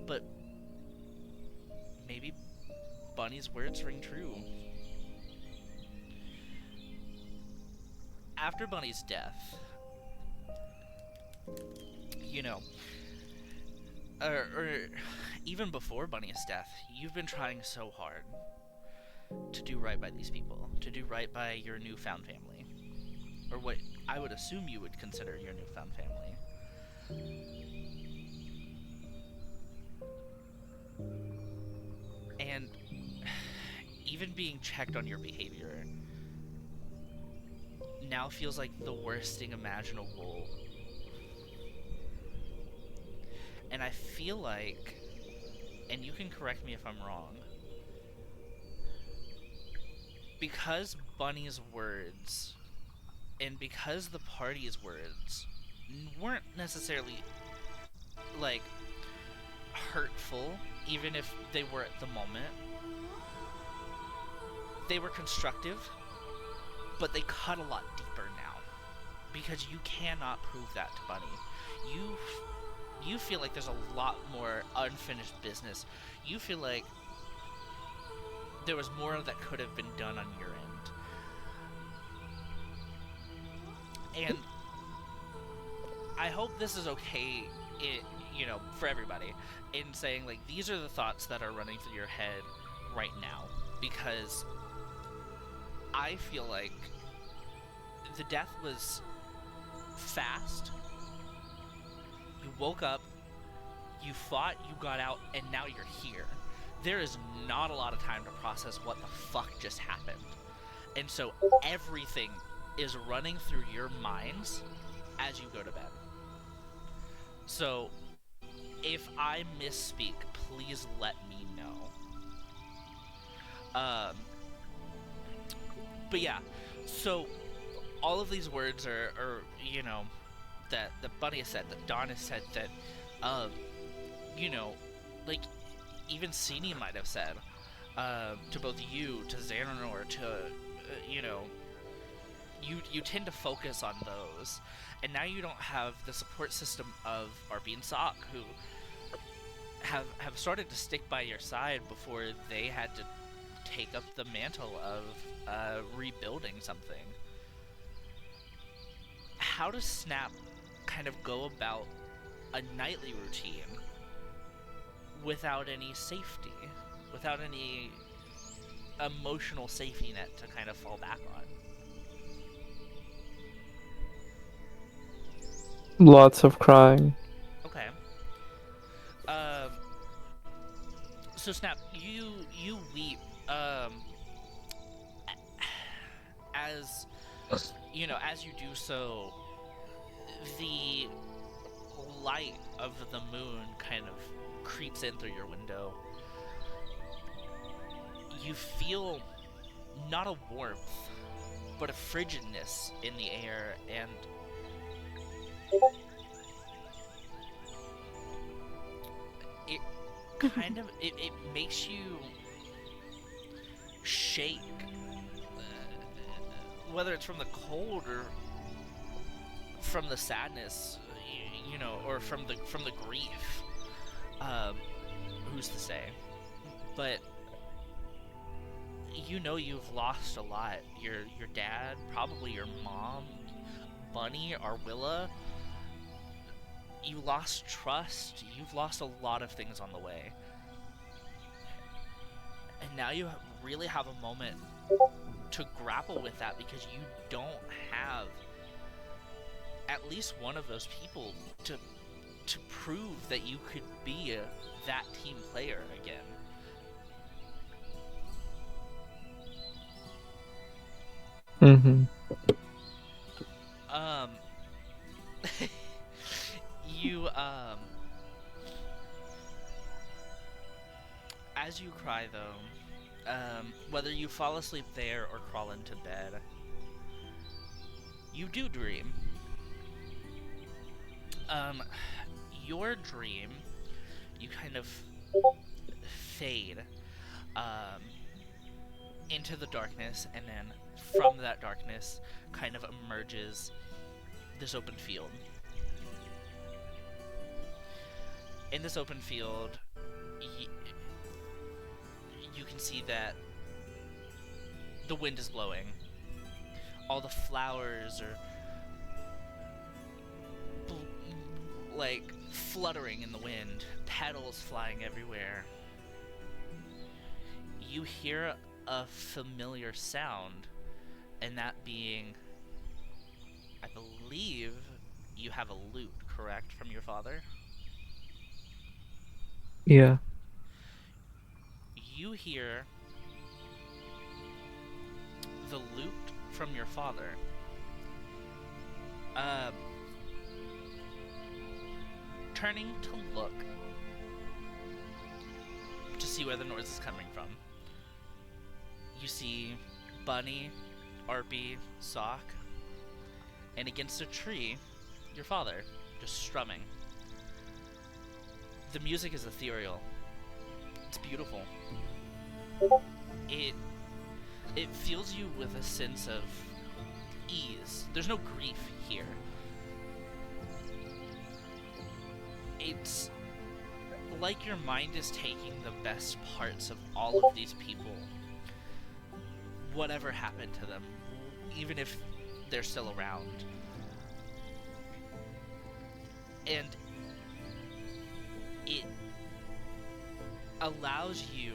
But maybe Bunny's words ring true. After Bunny's death, you know, or even before Bunny's death, you've been trying so hard to do right by these people, to do right by your newfound family, or what I would assume you would consider your newfound family. And even being checked on your behavior now feels like the worst thing imaginable. And I feel like, and you can correct me if I'm wrong, because Bunny's words and because the party's words weren't necessarily like hurtful, even if they were at the moment, they were constructive, but they cut a lot deeper now, because you cannot prove that to Bunny. You feel like there's a lot more unfinished business. You feel like there was more that could have been done on your end. And I hope this is okay, you know, for everybody, in saying, like, these are the thoughts that are running through your head right now, because I feel like the death was fast. You woke up, you fought, you got out, and now you're here. There is not a lot of time to process what the fuck just happened. And so everything is running through your minds as you go to bed. So if I misspeak, please let me know. But yeah, so all of these words are you know, that Bunny has said, that Dawn has said, that, you know, like, even Sini might have said, to both you, to Xananor, to, you know, you tend to focus on those, and now you don't have the support system of Arby and Sock, who have started to stick by your side before they had to take up the mantle of rebuilding something. How does Snap kind of go about a nightly routine without any safety, without any emotional safety net to kind of fall back on? Lots of crying. Okay. So Snap, you weep, as you know, as you do so, the light of the moon kind of creeps in through your window. You feel not a warmth, but a frigidness in the air, and It kind of it makes you shake, whether it's from the cold or from the sadness, you know, or from the grief. Who's to say? But you know you've lost a lot. Your dad, probably your mom, Bunny, Arwilla. You lost trust. You've lost a lot of things on the way. And now you really have a moment to grapple with that, because you don't have at least one of those people to prove that you could be that team player again. Mm-hmm. You as you cry though, whether you fall asleep there or crawl into bed, you do dream. Your dream, you kind of fade into the darkness, and then from that darkness kind of emerges this open field. In this open field, you can see that the wind is blowing. All the flowers are like fluttering in the wind, petals flying everywhere. You hear a familiar sound, and that being, I believe you have a lute, correct, from your father? Yeah. You hear the lute from your father. Turning to look to see where the noise is coming from, you see Bunny, Arpy, Sock, and against a tree, your father, just strumming. The music is ethereal. It's beautiful. It fills you with a sense of ease. There's no grief here. It's like your mind is taking the best parts of all of these people, whatever happened to them, even if they're still around. And it allows you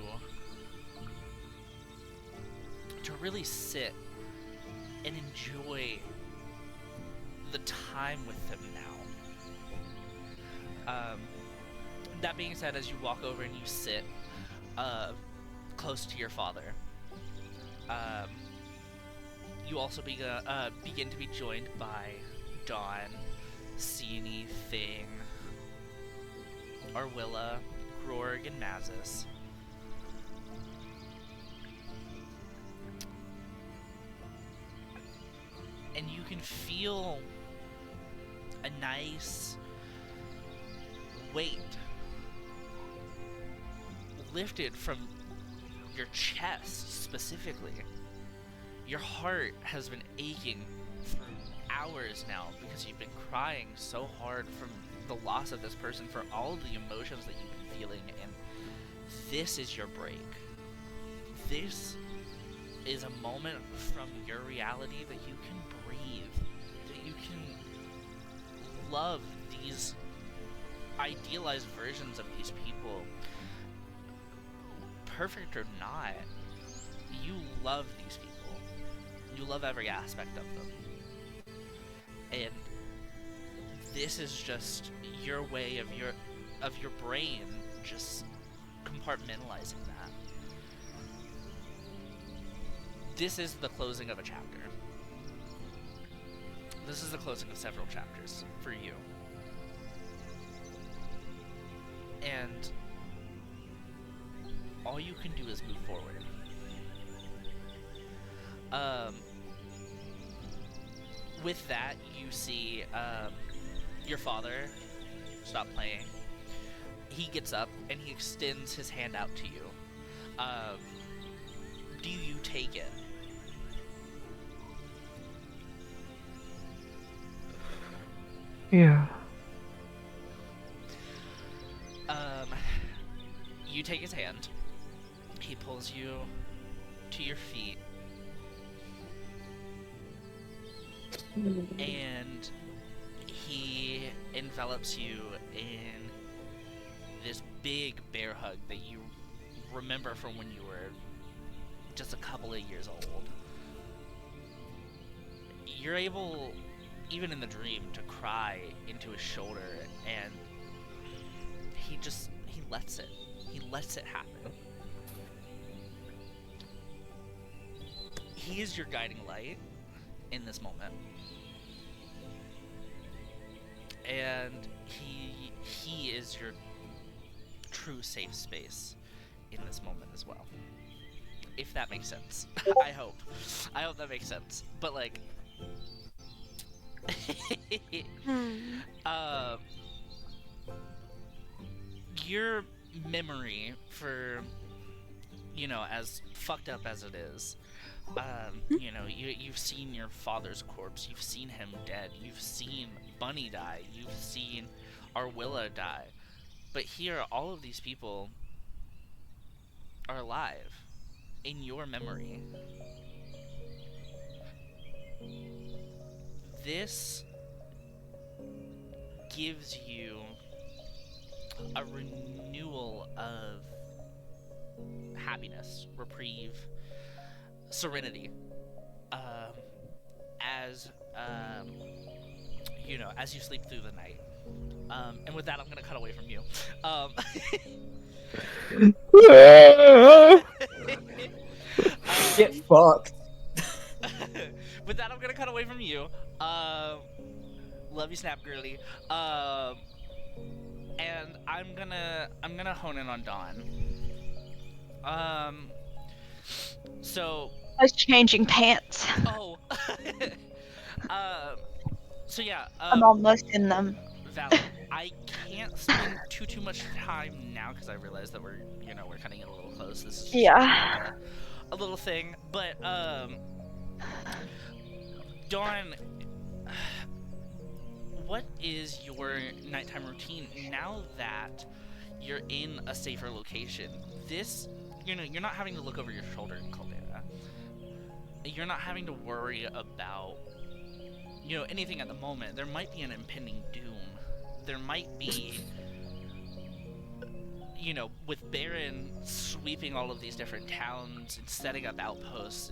to really sit and enjoy the time with them now. That being said, as you walk over and you sit close to your father, you also begin to be joined by Dawn, Seanie, Thing, Arwilla, Grorg, and Mazis. And you can feel a nice weight lifted from your chest specifically. Your heart has been aching for hours now because you've been crying so hard from the loss of this person, for all the emotions that you've been feeling, and this is your break. This is a moment from your reality that you can breathe, that you can love these idealized versions of these people. Perfect or not, you love these people. You love every aspect of them. And this is just your way of your brain just compartmentalizing that. This is the closing of a chapter. This is the closing of several chapters for you. And all you can do is move forward. With that, you see your father stop playing. He gets up and he extends his hand out to you. Do you take it? Yeah. You take his hand. He pulls you to your feet. And he envelops you in this big bear hug that you remember from when you were just a couple of years old. You're able, even in the dream, to cry into his shoulder, and he lets it. He lets it happen. He is your guiding light in this moment. And he is your true safe space in this moment as well. If that makes sense. I hope that makes sense. But like your memory for, you know, as fucked up as it is, you know, you've seen your father's corpse, you've seen him dead, you've seen Bunny die, you've seen Arwilla die, but here all of these people are alive in your memory. This gives you a renewal of happiness, reprieve, serenity, as you know, as you sleep through the night. And with that, I'm gonna cut away from you. Get fucked. With that, I'm gonna cut away from you. Love you, Snap Girly. And I'm gonna hone in on Dawn. So. I was changing pants. Oh. So yeah. I'm almost in them. Valid. I can't spend too much time now because I realize that we're cutting it a little close. This is just Yeah. a little thing, but Dawn, what is your nighttime routine now that you're in a safer location? This, you're not having to look over your shoulder in Caldera. You're not having to worry about, anything at the moment. There might be an impending doom. There might be, with Baron sweeping all of these different towns and setting up outposts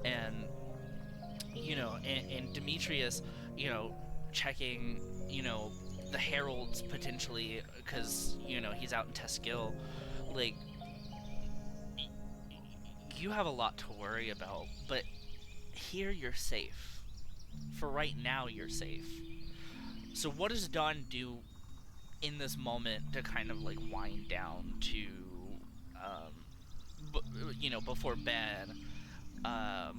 and Demetrius, checking, the heralds potentially because, he's out in Teskill. Like, you have a lot to worry about, but here you're safe. For right now, you're safe. So what does Dawn do in this moment to kind of like wind down to, before bed, and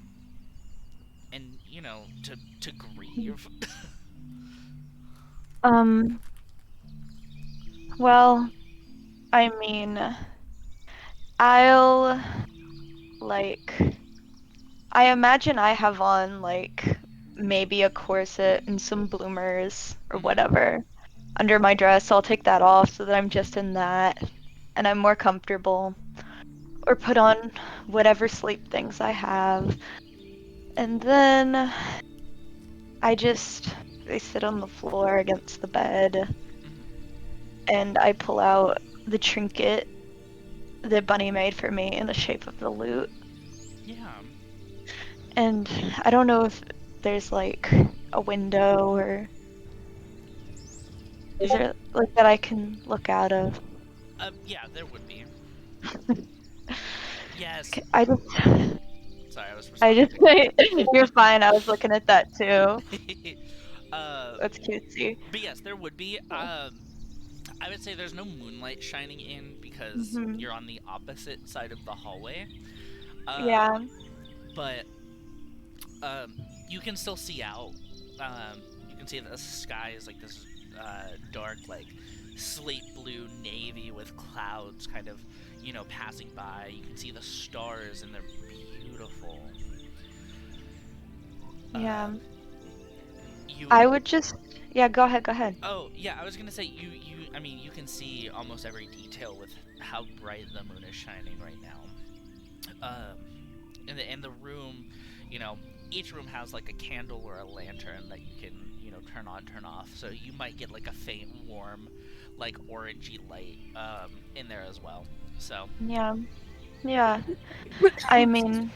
to grieve? Well, I mean, I'll I imagine I have on maybe a corset and some bloomers or whatever under my dress. I'll take that off so that I'm just in that and I'm more comfortable. Or put on whatever sleep things I have. And then I sit on the floor against the bed and I pull out the trinket that Bunny made for me in the shape of the lute. Yeah. And I don't know if there's a window or is there that I can look out of? Yeah, there would be. Yes. Sorry, I was You're fine. I was looking at that too. That's cutesy. But yes, there would be. I would say there's no moonlight shining in because you're on the opposite side of the hallway. Yeah. But you can still see out. You can see that the sky is like this dark, like slate blue navy with clouds kind of, passing by. You can see the stars, and they're beautiful. Yeah. You. I would just. Yeah, go ahead. Oh yeah, I was gonna say I mean, you can see almost every detail with how bright the moon is shining right now. In the room, each room has like a candle or a lantern that you can, turn on, turn off. So you might get like a faint, warm, like orangey light in there as well. So Yeah. Yeah. I mean,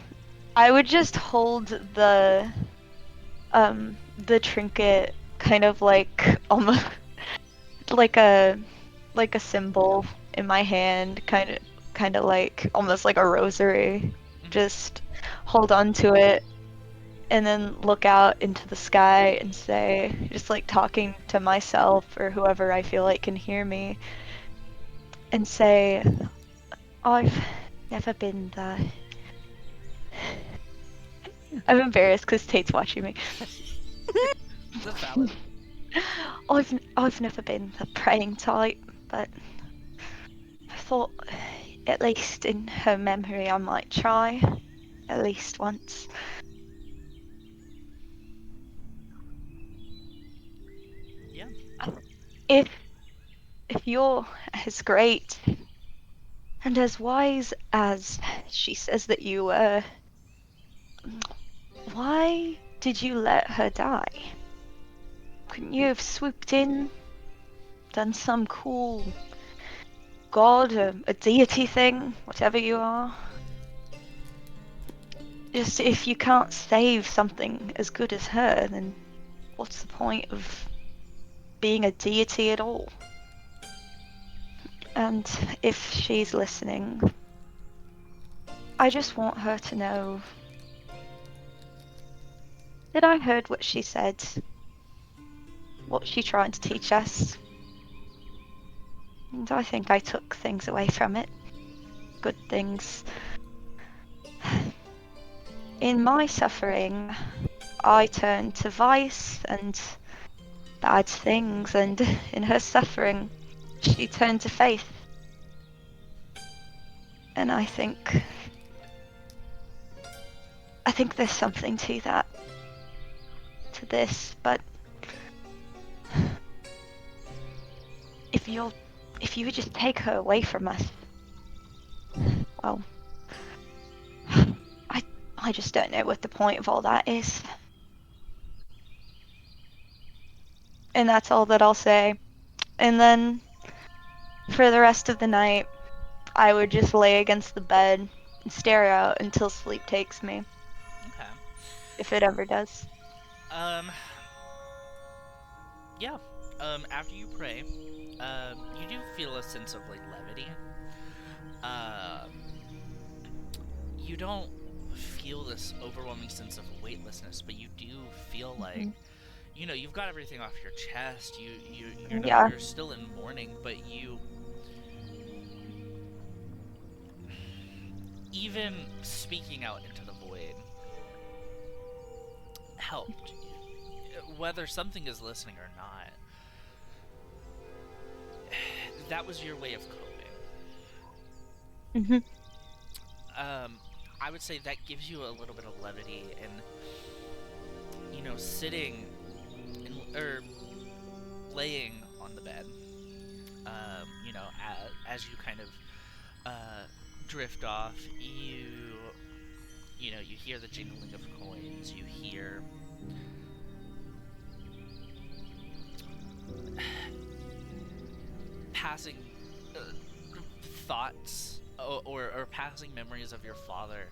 I would just hold the trinket kind of like almost like a symbol in my hand, kind of like almost like a rosary. Just hold on to it and then look out into the sky and say, just like talking to myself or whoever I feel like can hear me, and say, I've never been there. I'm embarrassed because Tate's watching me. that's valid. I've never been the praying type, but I thought at least in her memory I might try at least once. Yeah. If you're as great and as wise as she says that you were, why did you let her die? Couldn't you have swooped in, done some cool god, a deity thing, whatever you are? Just if you can't save something as good as her, then what's the point of being a deity at all? And if she's listening, I just want her to know that I heard what she said, what she tried to teach us, and I think I took things away from it. Good things. In my suffering, I turned to vice and bad things, and in her suffering, she turned to faith. And I think there's something to that, to this, but if you would just take her away from us, well, I just don't know what the point of all that is. And that's all that I'll say. And then for the rest of the night, I would just lay against the bed and stare out until sleep takes me, Okay. if it ever does. Um. Yeah. After you pray, you do feel a sense of like levity. Um. You don't feel this overwhelming sense of weightlessness, but you do feel like, you've got everything off your chest. Yeah. You're still in mourning, but even speaking out into the void helped. Whether something is listening or not, that was your way of coping. I would say that gives you a little bit of levity, and sitting or laying on the bed, as you kind of drift off, you hear the jingling of coins, you hear passing thoughts or passing memories of your father,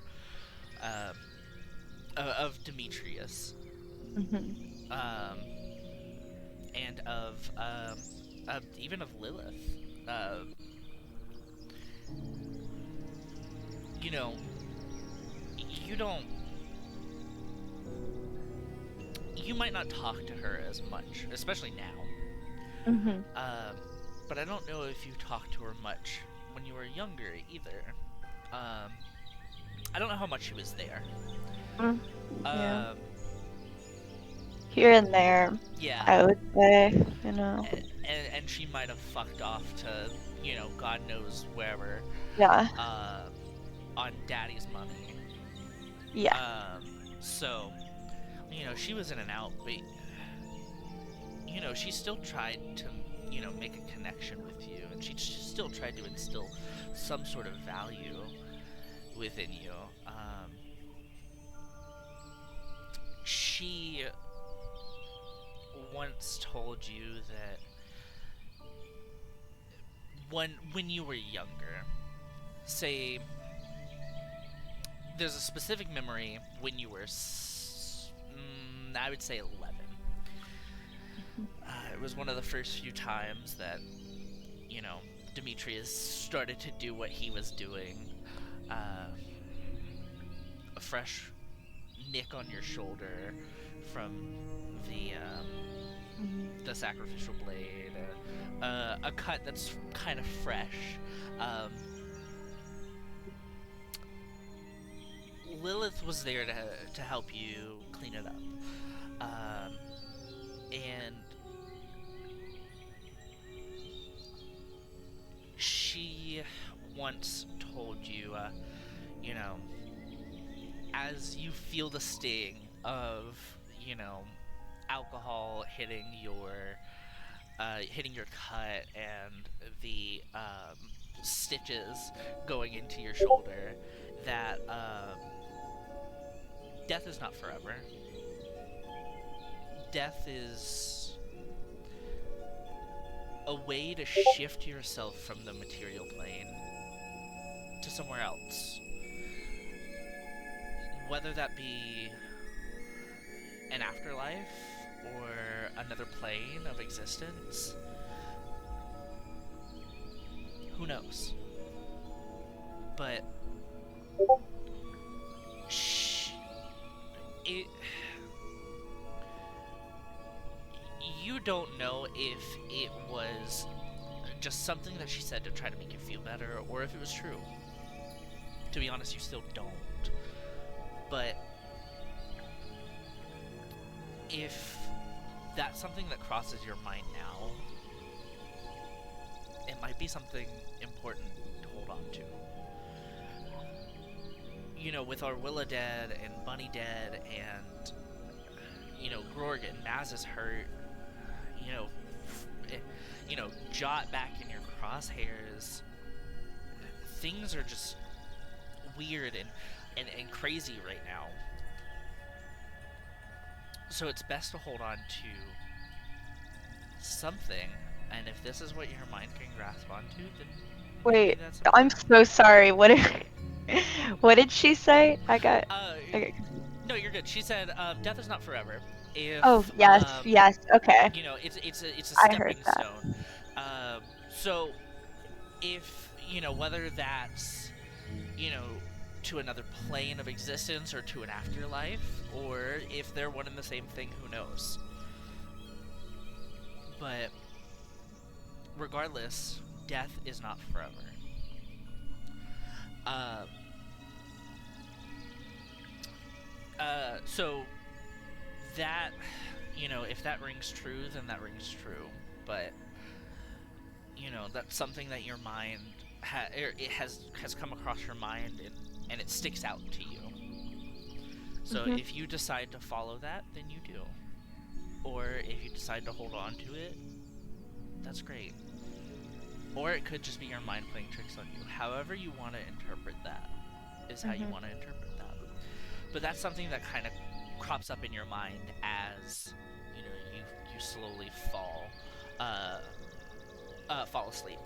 of Demetrius, and of even of Lilith. You know, you don't. You might not talk to her as much, especially now. But I don't know if you talked to her much when you were younger either. I don't know how much she was there. Yeah. here and there, Yeah. I would say, you know. And she might have fucked off to, God knows wherever, Yeah. on daddy's money. Yeah. So, she was in and out, but, she still tried to, make a connection with you, and she still tried to instill some sort of value within you. She once told you that when you were younger, say, there's a specific memory when you were, I would say 11. It was one of the first few times that, Demetrius started to do what he was doing. A fresh nick on your shoulder from the sacrificial blade, a cut that's kind of fresh. Lilith was there to help you clean it up, and she once told you, as you feel the sting of, alcohol hitting your cut and the stitches going into your shoulder, that death is not forever. Death is a way to shift yourself from the material plane to somewhere else. Whether that be an afterlife or another plane of existence, who knows? But you don't know if it was just something that she said to try to make you feel better, or if it was true. To be honest, you still don't. But if that's something that crosses your mind now, it might be something important to hold on to. With our Willa dead and Bunny dead and, Grorg and Maz is hurt, Jot back in your crosshairs, things are just weird and crazy right now. So it's best to hold on to something, and if this is what your mind can grasp onto, then Wait, that's I'm so sorry. What did she say? I got. Okay. No, you're good. She said, "Death is not forever." If Oh yes, yes. Okay. it's a I heard stepping that. stone. So if whether that's to another plane of existence or to an afterlife, or if they're one and the same thing, who knows? But regardless, death is not forever. So that, if that rings true, then that rings true. But, that's something that your mind has come across your mind, and it sticks out to you. So if you decide to follow that, then you do. Or if you decide to hold on to it, that's great. Or it could just be your mind playing tricks on you. However you want to interpret that is how you want to interpret that. But that's something that kind of crops up in your mind as, you slowly fall asleep.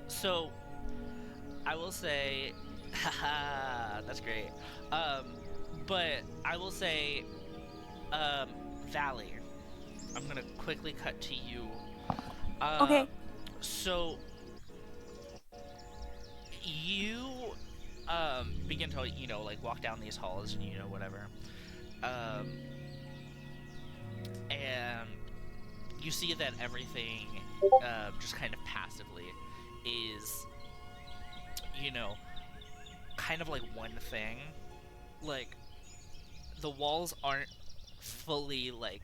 So I will say, haha, that's great. But I will say, Valley, I'm gonna quickly cut to you. Okay. So you begin to walk down these halls and whatever, and you see that everything just kind of passively is kind of like one thing. Like the walls aren't fully like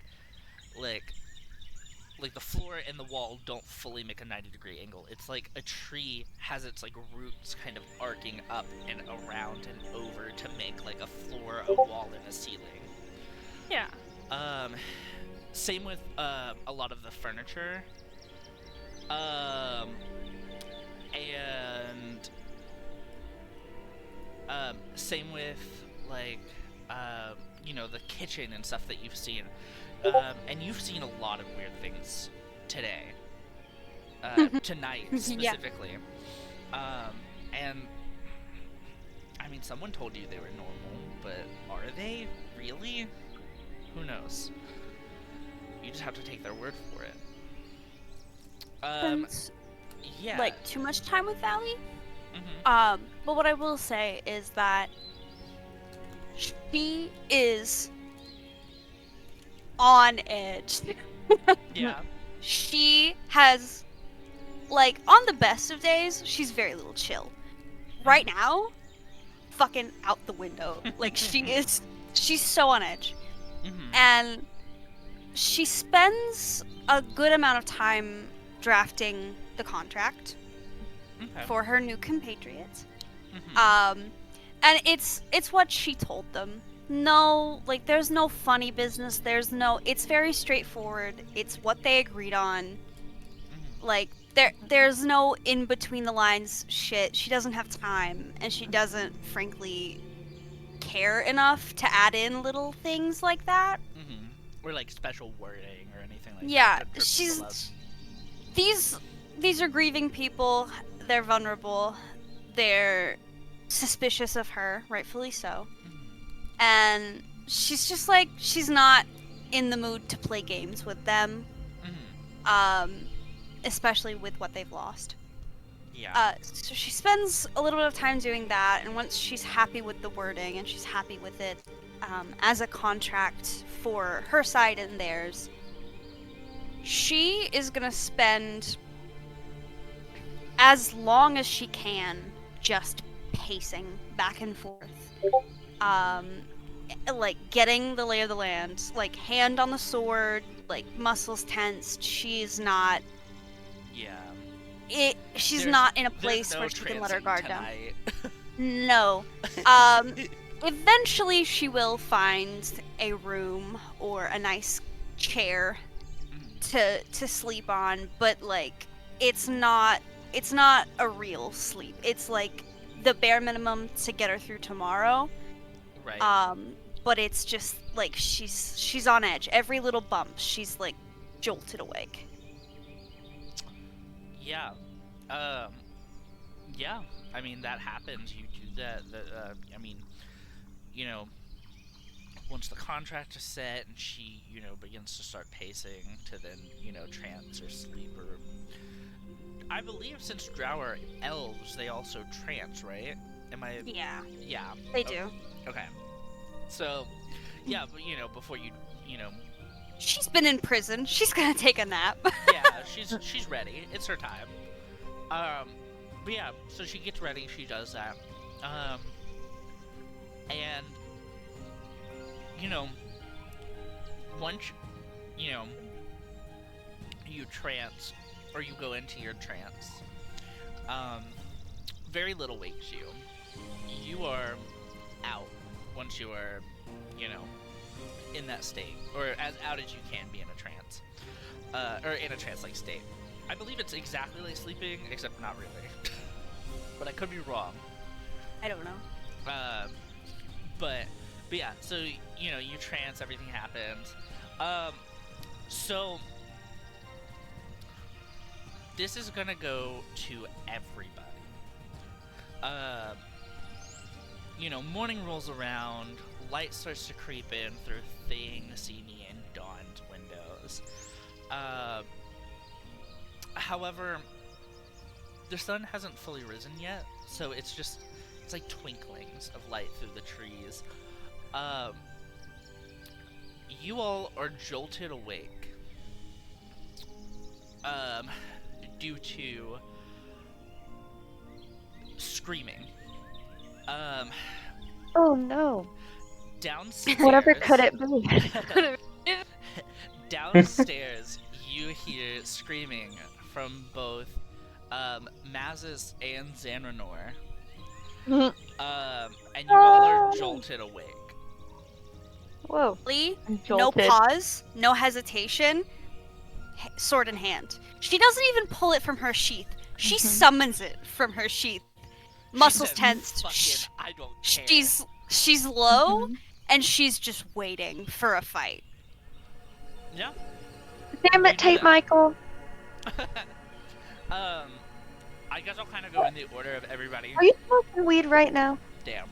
the floor and the wall don't fully make a 90-degree angle. It's like a tree has its like roots kind of arcing up and around and over to make like a floor, a wall, and a ceiling. Yeah. Same with a lot of the furniture. And same with like the kitchen and stuff that you've seen. And you've seen a lot of weird things today. Tonight specifically. And I mean, someone told you they were normal, but are they really? Who knows? You just have to take their word for it. Spends, Yeah. like, too much time with Valley. Mm-hmm. But what I will say is that she is on edge. Yeah. She has, like, on the best of days, she's very little chill. Right now, fucking out the window. Like, she's so on edge. Mm-hmm. And she spends a good amount of time drafting the contract Okay. for her new compatriots. Mm-hmm. And it's what she told them. No, like, there's no funny business. It's very straightforward. It's what they agreed on. Mm-hmm. Like, there's no in between the lines shit. She doesn't have time, and she doesn't, frankly, care enough to add in little things like that. Mm-hmm. Or like special wording or anything like Yeah, that. That she's people love. these are grieving people. They're vulnerable. They're suspicious of her, rightfully so. Mm-hmm. And she's just like, she's not in the mood to play games with them. Mm-hmm. Especially with what they've lost. Yeah. So she spends a little bit of time doing that, and once she's happy with the wording and she's happy with it as a contract for her side and theirs, she is gonna spend as long as she can just pacing back and forth. Like, getting the lay of the land, like, hand on the sword, like, muscles tensed. She's not Yeah. she's There's- not in a there's place no where she can let her trancing guard down. tonight. No. Eventually she will find a room or a nice chair Mhm. to sleep on, but like, it's not a real sleep. It's like the bare minimum to get her through tomorrow. Right. But it's just like she's on edge. Every little bump, she's like jolted awake. Yeah. Um. Yeah. I mean, that happens. You do that. I mean, you know, once the contract is set and she, begins to start pacing to then, trance or sleep or. I believe since Drow are elves, they also trance, right? Am I? Yeah, Yeah. they do. Okay. So, yeah, but before you, She's been in prison. She's gonna take a nap. yeah, she's ready. It's her time. But yeah, so she gets ready. She does that. And once you trance or you go into your trance, very little wakes you. You are out once you are, in that state, or as out as you can be in a trance, or in a trance-like state. I believe it's exactly like sleeping, except not really. But I could be wrong. I don't know. But yeah, so you trance, everything happens. So this is gonna go to everybody. Morning rolls around, light starts to creep in through Thing, Sini, and Dawn's windows. However, the sun hasn't fully risen yet, so it's like twinklings of light through the trees. You all are jolted awake. Due to screaming. Oh no. Downstairs. Whatever could it be? Downstairs, you hear screaming from both Mazis and Xanranor. And you all are jolted awake. Whoa. Lee, I'm no jolted. pause, no hesitation, sword in hand. She doesn't even pull it from her sheath. She summons it from her sheath. Muscles She said, tensed. "Fucking, I don't care." She's low, and she's just waiting for a fight. Yeah. Damn You it, do Tate that. Michael. I guess I'll kind of go in the order of everybody. Are you smoking weed right now? Damn.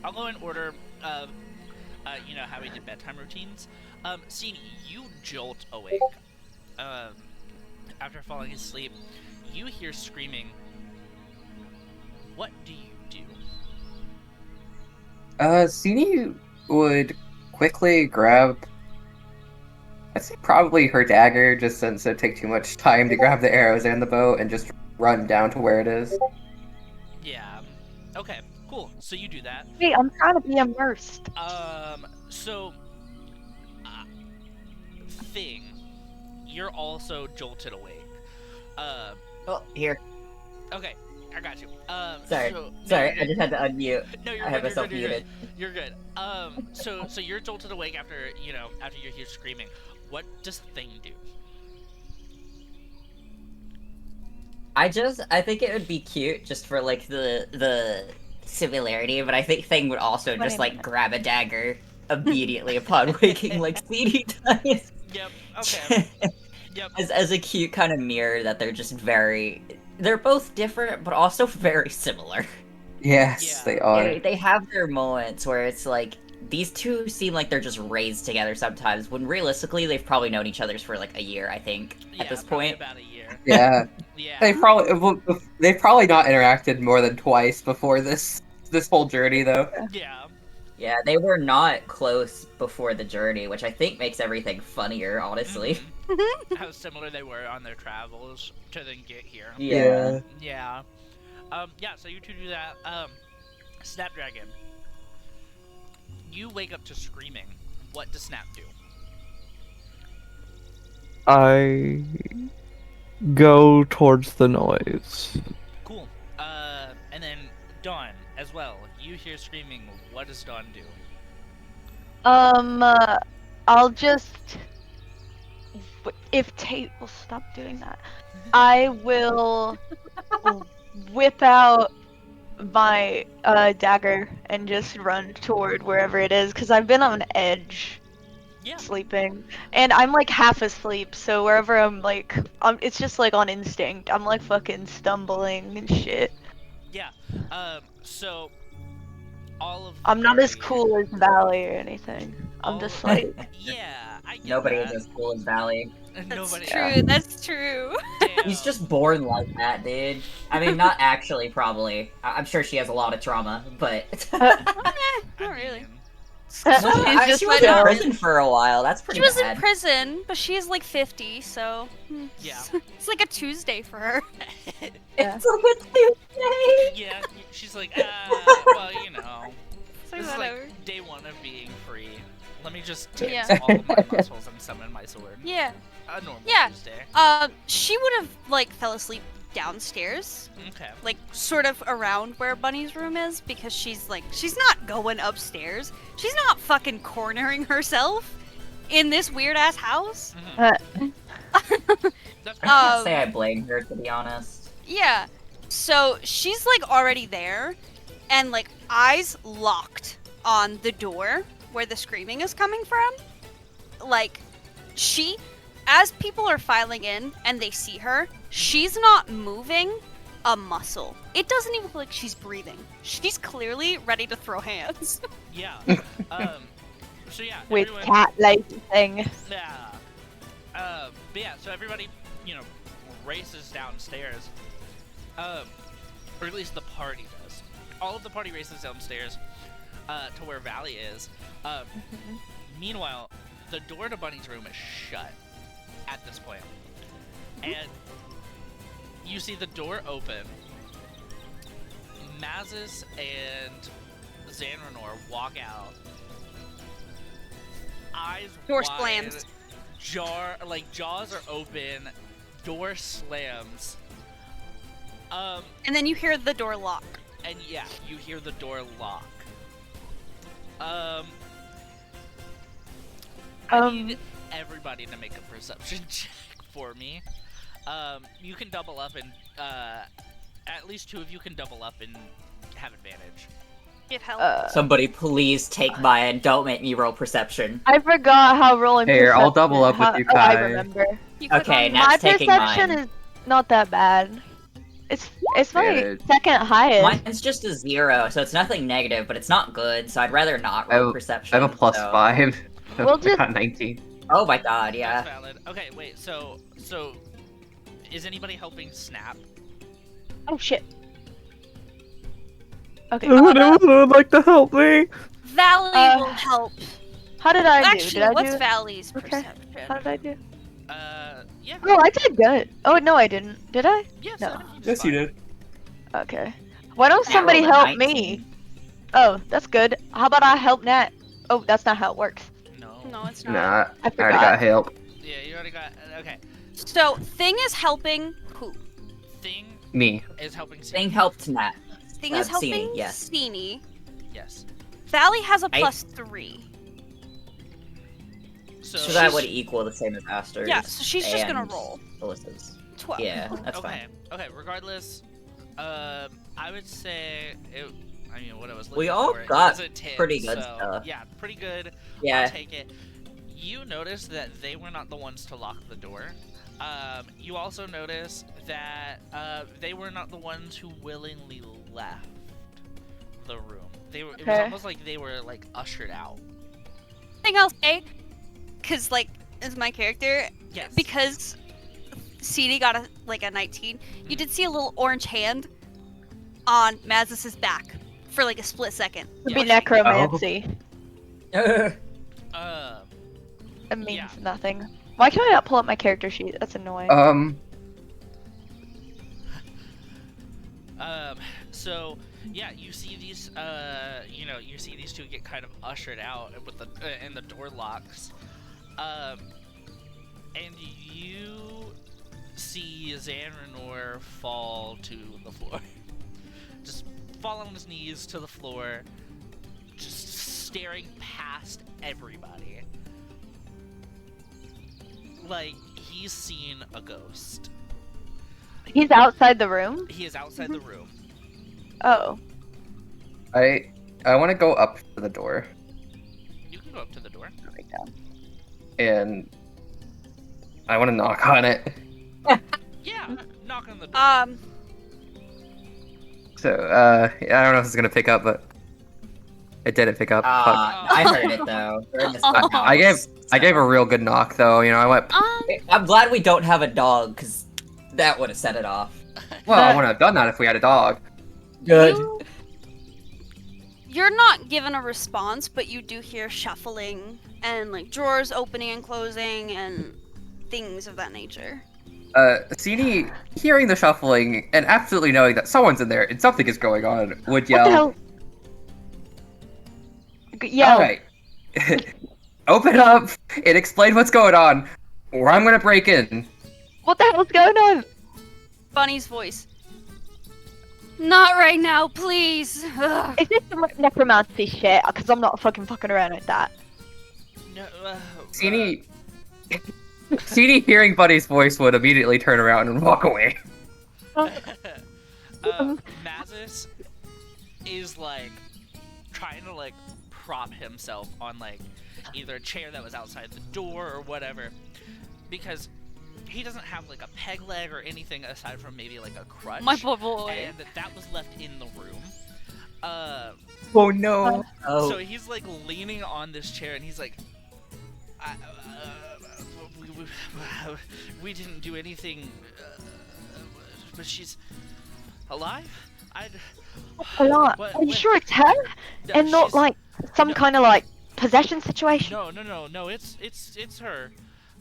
I'll go in order of, you know, how we did bedtime routines. Seeing you jolt awake. After falling asleep, you hear screaming. What do you do? Sini would quickly grab, I'd say probably her dagger, just since it'd take too much time to grab the arrows and the bow, and just run down to where it is. Yeah. Okay, cool. So you do that. Wait, I'm trying to be immersed. So, Thing, you're also jolted awake. Oh, here. Okay, I got you. Sorry. So, Sorry, no, I just had to unmute. No, you're I have good, myself you're muted. good. You're good. So you're jolted awake after you hear screaming. What does Thing do? I think it would be cute just for like the similarity, but I think Thing would also Wait a just like minute. grab a dagger immediately upon waking, like CD does. Yep. Okay. Yep. As a cute kind of mirror that they're both different but also very similar. Yes, Yeah. they are. They have their moments where it's like these two seem like they're just raised together sometimes, when realistically they've probably known each other for like a year, I think, Yeah, at this probably point. about a year. Yeah. Yeah. They've probably not interacted more than twice before this whole journey, though. Yeah. Yeah, they were not close before the journey, which I think makes everything funnier, honestly. Mhm. How similar they were on their travels to then get here. Yeah. Yeah. Yeah, so you two do that. Snapdragon. You wake up to screaming. What does Snap do? I go towards the noise. Cool. And then Dawn as well. You hear screaming. What does Dawn do? I'll just... If Tate will stop doing that, I will whip out my dagger and just run toward wherever it is, because I've been on edge Yeah. sleeping, and I'm like half asleep, so wherever I'm like, it's just like on instinct. I'm like fucking stumbling and shit. Yeah. So all of the I'm not as party- cool as Valley or anything. I'm all just of- like, Yeah, I get Nobody that. is as cool as Valley. That's Nobody. true. That's true. Damn. He's just born like that, dude. I mean, not actually, probably. I'm sure she has a lot of trauma, but... Not I really. mean, just she was like in a- prison for a while. That's pretty She was bad. in prison, but she is like 50, so Yeah. it's like a Tuesday for her. Yeah. It's like a Tuesday. Yeah, she's like, well, you know, So this is whatever. like day one of being free. Let me just tense Yeah. all of my muscles and summon my sword. Yeah. A normal Yeah. Tuesday. She would have like fell asleep downstairs, Okay. like sort of around where Bunny's room is, because she's not going upstairs. She's not fucking cornering herself in this weird ass house. Mhm. That's I can't Um, say I blame her, to be honest. Yeah. So she's like already there, and like eyes locked on the door where the screaming is coming from. Like, as people are filing in and they see her, she's not moving a muscle. It doesn't even look like she's breathing. She's clearly ready to throw hands. Yeah. So yeah. with everyone, cat like thing. Yeah. But yeah, so everybody, races downstairs. Or at least the party does. All of the party races downstairs to where Valley is. Meanwhile, the door to Bunny's room is shut at this point. And you see the door open. Mazis and Xanranor walk out. Eyes Door wide, slams. jaws are open, door slams. And then you hear the door lock. And yeah, you hear the door lock. I need everybody to make a perception check for me. You can double up and at least 2 of you can double up and have advantage. Get help. Somebody please take mine. Don't make me roll perception. I forgot how rolling Here, perception. I'll double up with you, Oh, I Kai. remember. You click Okay, on- now- My Nat's taking perception mine. is not that bad. It's my Good. second highest. Mine's just a 0, so it's nothing negative, but it's not good, so I'd rather not roll perception. I have a plus so- 5. So We'll I just- got 19. Oh my god, yeah. That's valid. Okay, wait. So is anybody helping Snap? Oh shit. Okay. Anyone would like to help me? Valley will help. How did I do? Actually, Did I what's do? Valley's Okay. perception? How did I do? Yeah. Oh, I did good. Oh no, I didn't. Did I? Yes. No. Yes, you did. Okay. Why don't Nat somebody rolled a help 19. me? Oh, that's good. How about I help Nat? Oh, that's not how it works. No. No, it's not. Nah, I I already forgot. got help. Yeah, you already got. Okay. So, Thing is helping who? Thing Me. is helping. Thing helped Nat. Thing is helping Sini, yes. Sini. Yes. Valley has a I- +3. So that would equal the same as Aster's. Yeah, so she's just gonna and roll. Alyssa's. 12. Yeah, that's okay. fine. Okay. Regardless, I would say it. I mean, what I was looking We all for, it got was a 10, pretty good so, stuff. Yeah, pretty good. I'll Yeah. take it. You noticed that they were not the ones to lock the door. You also noticed that they were not the ones who willingly left the room. It was Okay. almost like they were like ushered out. Thing I'll say, because, like, as my character, Yes. because CD got a 19, you did see a little orange hand on Mazis's back for like a split second. Could be Yeah. necromancy. Um, It means Yeah. nothing. Why can I not pull up my character sheet? That's annoying. So yeah, you see these, you see these 2 get kind of ushered out with the and the door locks, and you see Xanranor fall to the floor, just fall on his knees to the floor, just staring past everybody, like he's seen a ghost. He's outside the room? He is outside the room. Oh. I want to go up to the door You can go up to the door. and I want to knock on it. Yeah, knock on the door. So, I don't know if it's gonna pick up, but it didn't pick up. Fuck. I heard it though. We're in this fun I house, I gave so- a real good knock though. You know, I went. I'm glad we don't have a dog, because that would have set it off. Well, I wouldn't have done that if we had a dog. Good. You're not given a response, but you do hear shuffling and like drawers opening and closing and things of that nature. Sini, hearing the shuffling and absolutely knowing that someone's in there and something is going on, would What the yell, hell? Yell. "Alright, open up and explain what's going on, or I'm gonna break in." What the hell's going on? Bunny's voice. Not right now, please. Ugh. Is this some necromancy shit? Because I'm not fucking around with that. No, Sini, hearing Buddy's voice would immediately turn around and walk away. Mazis is like trying to like prop himself on like either a chair that was outside the door or whatever, because he doesn't have like a peg leg or anything aside from maybe like a crutch. My poor boy. And that was left in the room. Oh no! Oh, So he's like leaning on this chair and he's like, we didn't do anything, but she's alive? A lot. What- Are you what- sure it's her? No, And not she's- like some no. kind of like possession situation? No, it's her.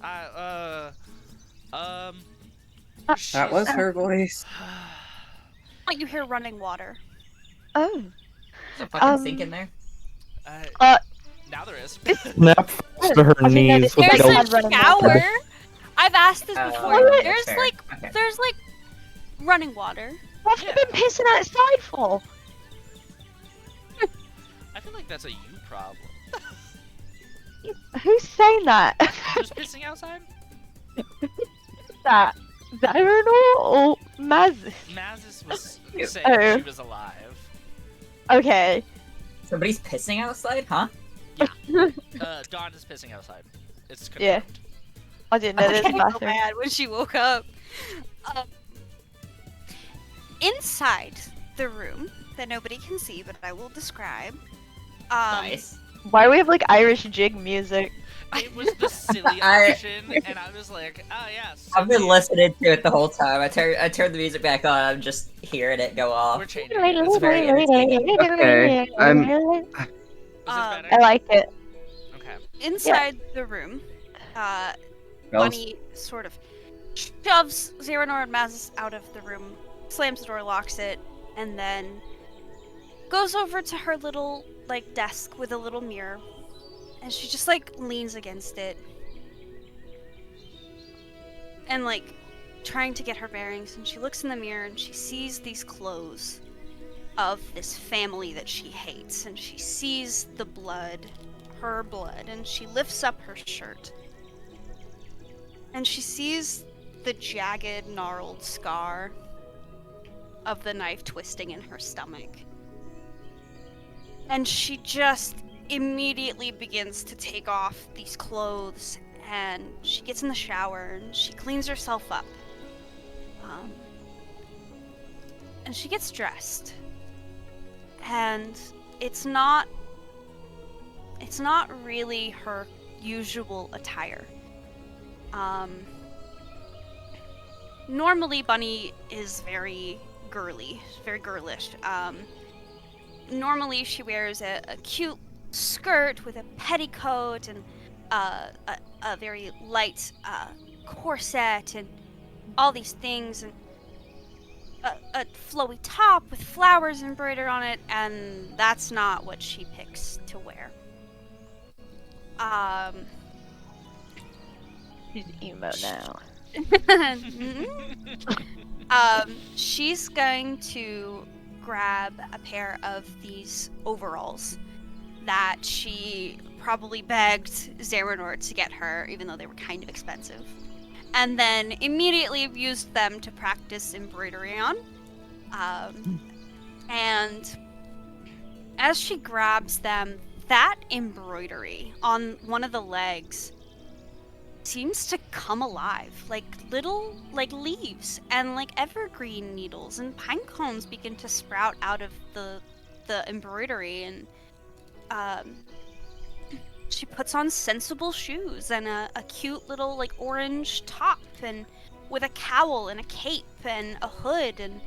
That was her voice. You hear running water. Oh. Is a fucking sink in there? Now there is. Snap falls to her I mean, no, knees with There's like a running shower. water. I've asked this Oh, before. that's There's fair. like Okay. there's like running water. What have you been pissing outside for? I feel like that's a you problem. Who's saying that? Who's pissing outside? that Diurnal or Mazis? Mazis was Oh. saying she was alive. Okay. Somebody's pissing outside, huh? Dawn is pissing outside. It's confirmed. Yeah. I didn't know I there's a felt so bathroom. bad when she woke up. Inside the room that nobody can see, but I will describe. Nice. Why do we have like Irish jig music? It was the silly I- option, and I was like, oh yeah. I've been silly. listening to it the whole time. I turned the music back on. I'm just hearing it go off. We're changing it. It's very entertaining. Okay, Is this Um, better? I like it. Okay. Inside the room, Bells? Bunny sort of shoves Xehanort and Mazis out of the room, slams the door, locks it, and then goes over to her little like desk with a little mirror, and she just like leans against it and like trying to get her bearings, and she looks in the mirror and she sees these clothes of this family that she hates, and she sees the blood, her blood, and she lifts up her shirt and she sees the jagged, gnarled scar of the knife twisting in her stomach. And she just immediately begins to take off these clothes, and she gets in the shower and she cleans herself up. And she gets dressed. And it's not really her usual attire. Normally Bunny is very girly, very girlish. Normally she wears a cute skirt with a petticoat and a very light corset and all these things, and a flowy top with flowers embroidered on it, and that's not what she picks to wear. She's emo now. She's going to grab a pair of these overalls that she probably begged Xehanort to get her, even though they were kind of expensive, and then immediately used them to practice embroidery on. And as she grabs them, that embroidery on one of the legs seems to come alive, like little leaves and like evergreen needles and pine cones begin to sprout out of the embroidery, and she puts on sensible shoes and a cute little like orange top, and with a cowl and a cape and a hood, and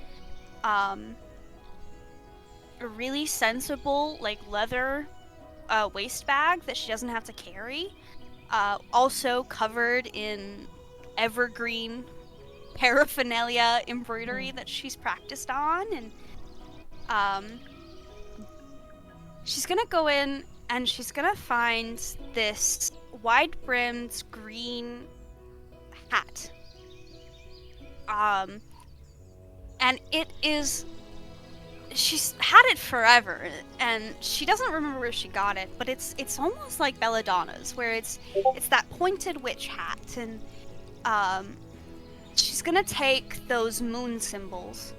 a really sensible like leather waist bag that she doesn't have to carry. Also covered in evergreen paraphernalia embroidery that she's practiced on, and she's gonna go in and she's gonna find this wide-brimmed green hat. And it is, she's had it forever, and she doesn't remember where she got it, but it's almost like Belladonna's, where it's that pointed witch hat, and she's gonna take those moon symbols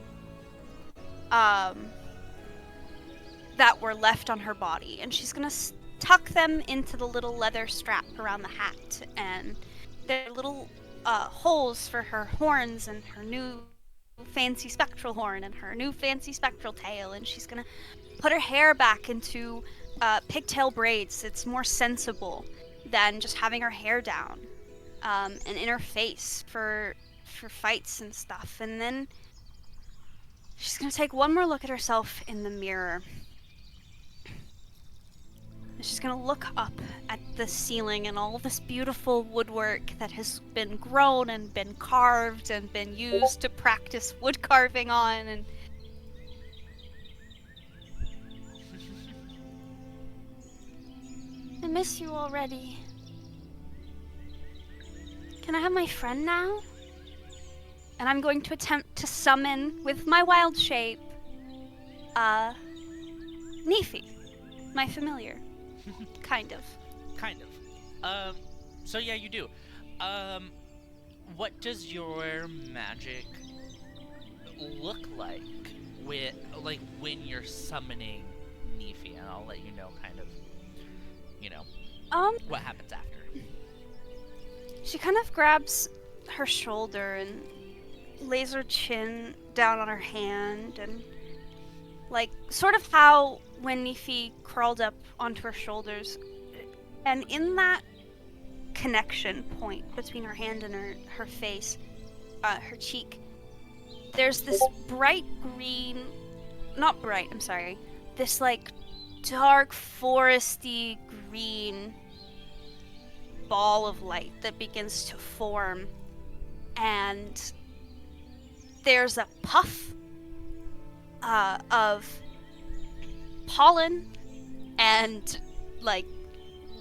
that were left on her body, and she's gonna tuck them into the little leather strap around the hat, and they're little holes for her horns and her new fancy spectral horn and her new fancy spectral tail, and she's gonna put her hair back into pigtail braids. It's more sensible than just having her hair down, and in her face for fights and stuff. And then she's gonna take one more look at herself in the mirror. And she's gonna look up at the ceiling and all this beautiful woodwork that has been grown and been carved and been used to practice wood carving on, and miss you already. Can I have my friend now? And I'm going to attempt to summon with my wild shape, Nefi, my familiar. Kind of. Kind of. So yeah, you do. What does your magic look like when you're summoning Nefi? And I'll let you know kind of, what happens after. She kind of grabs her shoulder and lays her chin down on her hand, and sort of how when Nefi crawled up onto her shoulders, and in that connection point between her hand and her face, her cheek, there's this bright green, not bright, I'm sorry, this dark foresty green ball of light that begins to form, and there's a puff of pollen and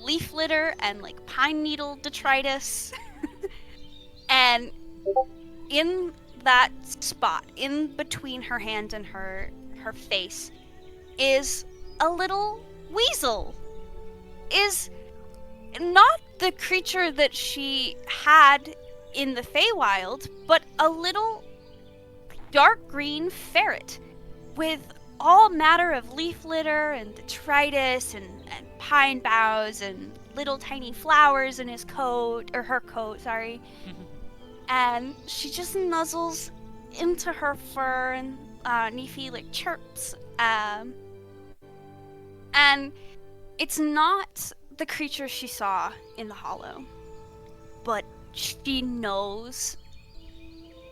leaf litter and pine needle detritus and in that spot in between her hand and her face is a little weasel. Is not the creature that she had in the Feywild, but a little dark green ferret with all matter of leaf litter and detritus and pine boughs and little tiny flowers in his coat, or her coat, sorry. And she just nuzzles into her fur, and Nefi chirps. And it's not the creature she saw in the Hollow, but she knows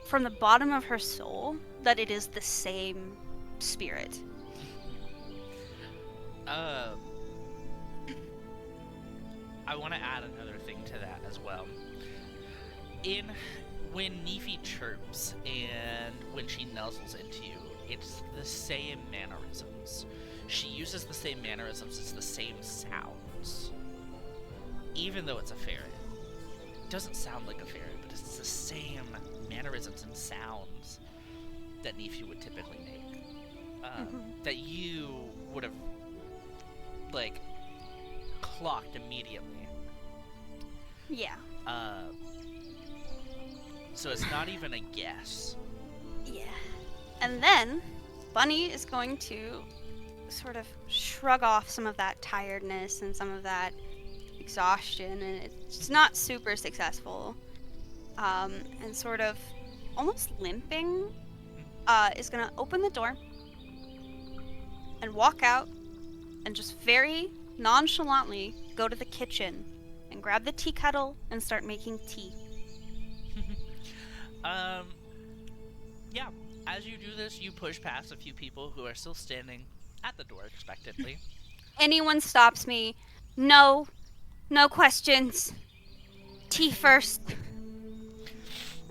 from the bottom of her soul that it is the same spirit. I want to add another thing to that as well. When Nefi chirps and when she nuzzles into you, it's the same mannerisms. She uses the same mannerisms, it's the same sounds. Even though it's a ferret. It doesn't sound like a ferret, but it's the same mannerisms and sounds that Nefi would typically make. That you would have, clocked immediately. Yeah. So it's not even a guess. Yeah. And then Bunny is going to sort of shrug off some of that tiredness and some of that exhaustion, and it's not super successful. And sort of almost limping, is gonna open the door and walk out and just very nonchalantly go to the kitchen and grab the tea kettle and start making tea. Yeah, as you do this, you push past a few people who are still standing at the door expectantly. Anyone stops me, no questions. Tea first.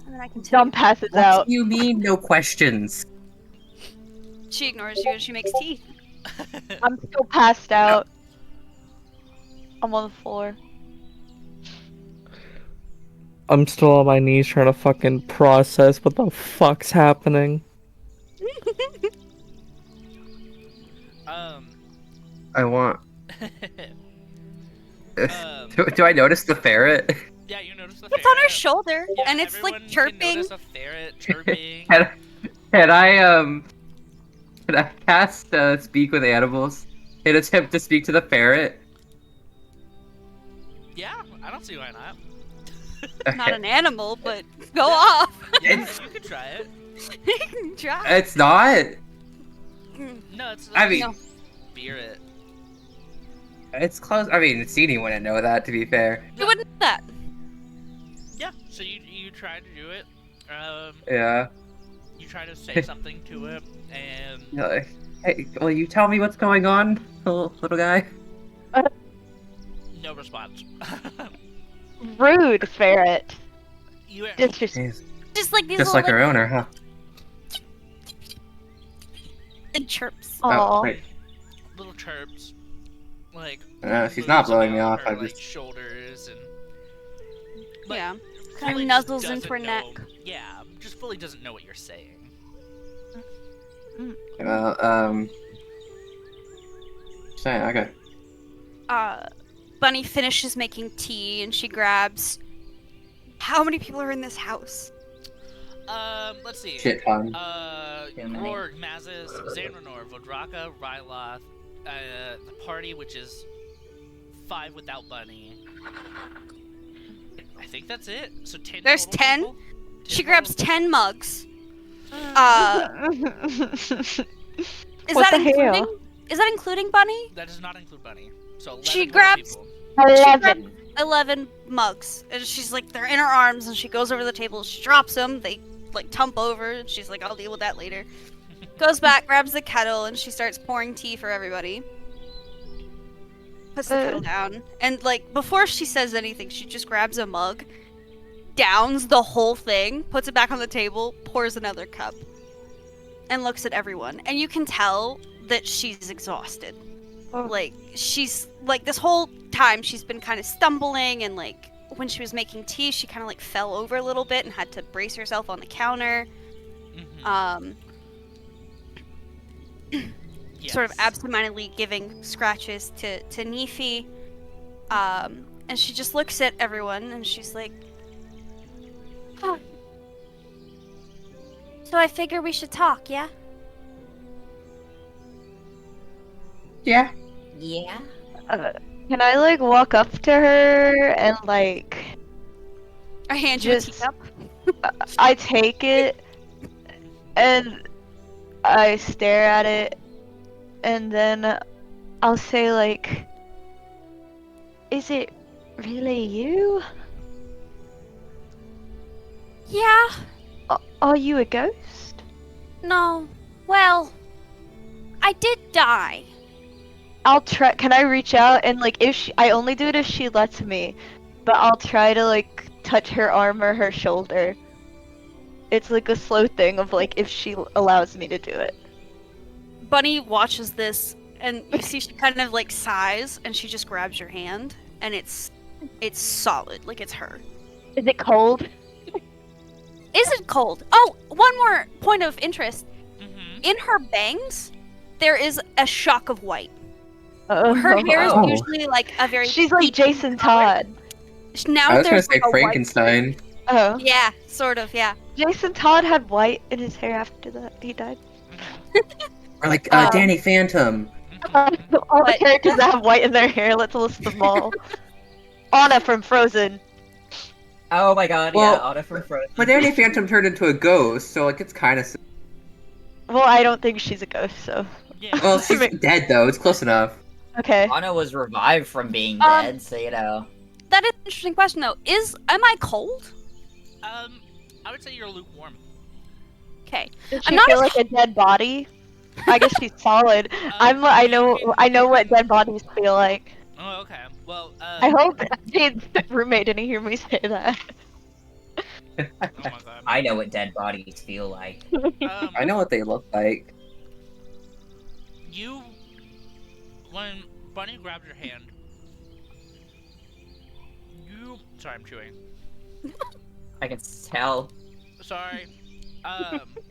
And then I continue. Dumb passes What out. do you mean, no questions? She ignores you and she makes tea. I'm still passed out. I'm on the floor. I'm still on my knees trying to fucking process what the fuck's happening. I want. Do I notice the ferret? Yeah, you notice the It's ferret. on her shoulder, Yeah, and it's everyone can chirping. notice a ferret chirping. Can I cast Speak with Animals in attempt to speak to the ferret? Yeah, I don't see why not. Not an animal, but go off. Yeah, you could try it. Try. It's not. No, it's I mean, No. spirit. it's close. I mean, Seedy wouldn't know that, to be fair. You wouldn't know that. Yeah, so you try to do it. Yeah. You try to say something to it, and You're like, hey, will you tell me what's going on, little guy? no response. Rude ferret. You Disrespect. Jeez. Just like these Just little like our owner, huh? and chirps. Aw. wait. little chirps, like she's not moves blowing me about off. her, I like, just shoulders and like, Yeah. fully Kind of just nuzzles doesn't into her know- neck. Yeah, just fully doesn't know what you're saying. well, saying okay. Bunny finishes making tea and she grabs. How many people are in this house? Let's see. Shit ton. Too many. Grorg, Mazis, Xandranor, Vodraka, Ryloth, the party, which is 5 without Bunny. I think that's it. So 10 There's total 10? people? She 10 grabs total? 10 mugs. Is What that the including? hell? Is that including Bunny? That does not include Bunny. So 11 She total grabs- people. She 11. grabbed 11 mugs, and she's like, they're in her arms, and she goes over to the table, she drops them, they like tump over, and she's like, I'll deal with that later. Goes back, grabs the kettle, and she starts pouring tea for everybody. Puts the kettle down, and like, before she says anything, she just grabs a mug, downs the whole thing, puts it back on the table, pours another cup, and looks at everyone. And you can tell that she's exhausted. Like, she's, like, this whole time she's been kind of stumbling, and, like, when she was making tea, she kind of, like, fell over a little bit and had to brace herself on the counter. Sort of Yes. absentmindedly giving scratches to Nefi. And she just looks at everyone, and she's like, oh. So I figure we should talk, yeah? Yeah. Yeah. Can I like walk up to her and like I hand you a Just- teacup. I take it and I stare at it and then I'll say like, is it really you? Yeah, Are you a ghost? no. Well, I did die. I'll try. Can I reach out and like I only do it if she lets me, but I'll try to like touch her arm or her shoulder. It's like a slow thing of like if she allows me to do it. Bunny watches this, and you see she kind of like sighs, and she just grabs your hand, and it's solid, like it's her. Is it cold? Is it cold? Oh, one more point of interest. Mm-hmm. In her bangs, there is a shock of white. Oh, Her hair is Oh. usually like a very. She's like peachy Jason color. Todd. Now I was gonna there's say like a white- Frankenstein. Oh. Yeah, sort of. Yeah. Jason Todd had white in his hair after that he died. Or like Um, Danny Phantom. All the But- characters that have white in their hair, let's list them all. Anna from Frozen. Oh my god, Well, yeah, Anna from Frozen. But Danny Phantom turned into a ghost, so like it's kind of. Well, I don't think she's a ghost, so. Yeah. Well, she's dead though. It's close enough. Okay. Anna was revived from being Um, dead, so you know. That is an interesting question, though. Am I cold? I would say you're lukewarm. Okay. Does I'm she not feel as- like a dead body? I guess she's solid. I know what dead bodies feel like. Oh, okay. Well, I hope his roommate didn't hear me say that. Oh my god. I know what dead bodies feel like. I know what they look like. When Bunny grabbed your hand, sorry, I'm chewing. I can tell. Sorry.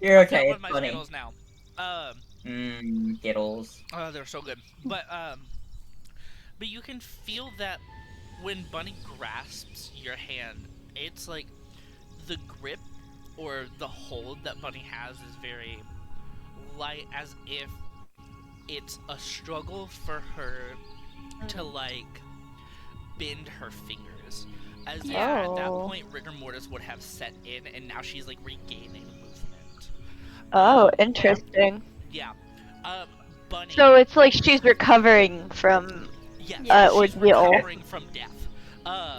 You're I'm okay, done with it's my funny. Skittles now. Giddles. Oh, they're so good. But you can feel that when Bunny grasps your hand, it's like the grip or the hold that Bunny has is very light, as if it's a struggle for her to like bend her fingers. As if at that Oh. point rigor mortis would have set in, and now she's like regaining movement. Oh, interesting. Yeah. Bunny. So it's like she's recovering from. Yes, Yeah, she's ordeal. recovering from death.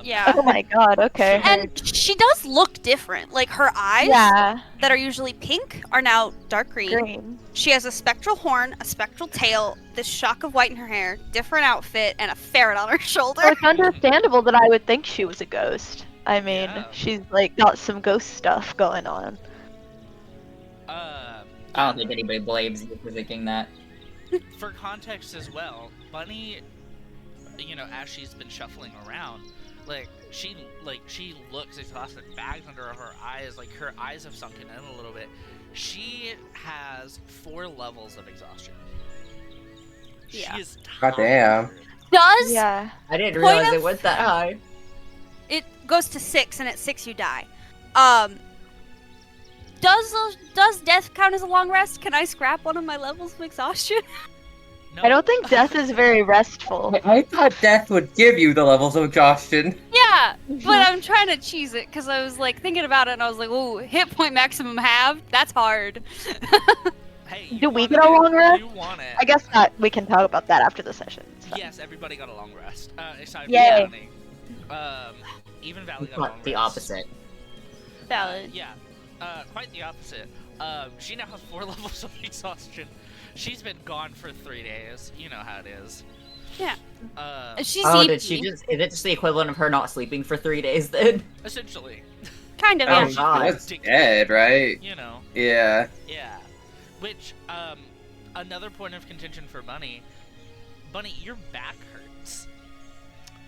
Yeah. Oh my god, okay. And she does look different. Like, her eyes, Yeah, that are usually pink, are now dark green. green. She has a spectral horn, a spectral tail, this shock of white in her hair, different outfit, and a ferret on her shoulder. So it's understandable that I would think she was a ghost. I mean, Yeah. she's like got some ghost stuff going on. I don't think anybody blames you for thinking that. For context as well, Bunny as she's been shuffling around, like she looks exhausted, bags under her eyes, like her eyes have sunken in a little bit. She has 4 levels of exhaustion. Yeah. She is God damn. tired. Does Yeah. I didn't Point realize of- it went that high. it goes to 6, and at 6 you die. Does death count as a long rest? Can I scrap one of my levels of exhaustion? No. I don't think death is very restful. I thought death would give you the levels of exhaustion. Yeah, but I'm trying to cheese it because I was like thinking about it, and I was like, "Ooh, hit point maximum halved. That's hard." Hey, you Do we want get a it. long rest? You want it. I guess that we can talk about that after the session. It's fine. Yes, everybody got a long rest. Except Yay. Even Valley got a long The rest. opposite. Valid. Yeah, quite the opposite. She now has 4 levels of exhaustion. She's been gone for 3 days. You know how it is. Yeah. She's Oh, EP. did she just? Is it just the equivalent of her not sleeping for 3 days then? Essentially. Kind of. Oh, Yeah. she's God. been that's ridiculous. dead, right? You know. Yeah. Yeah. Which, another point of contention for Bunny. Bunny, your back hurts.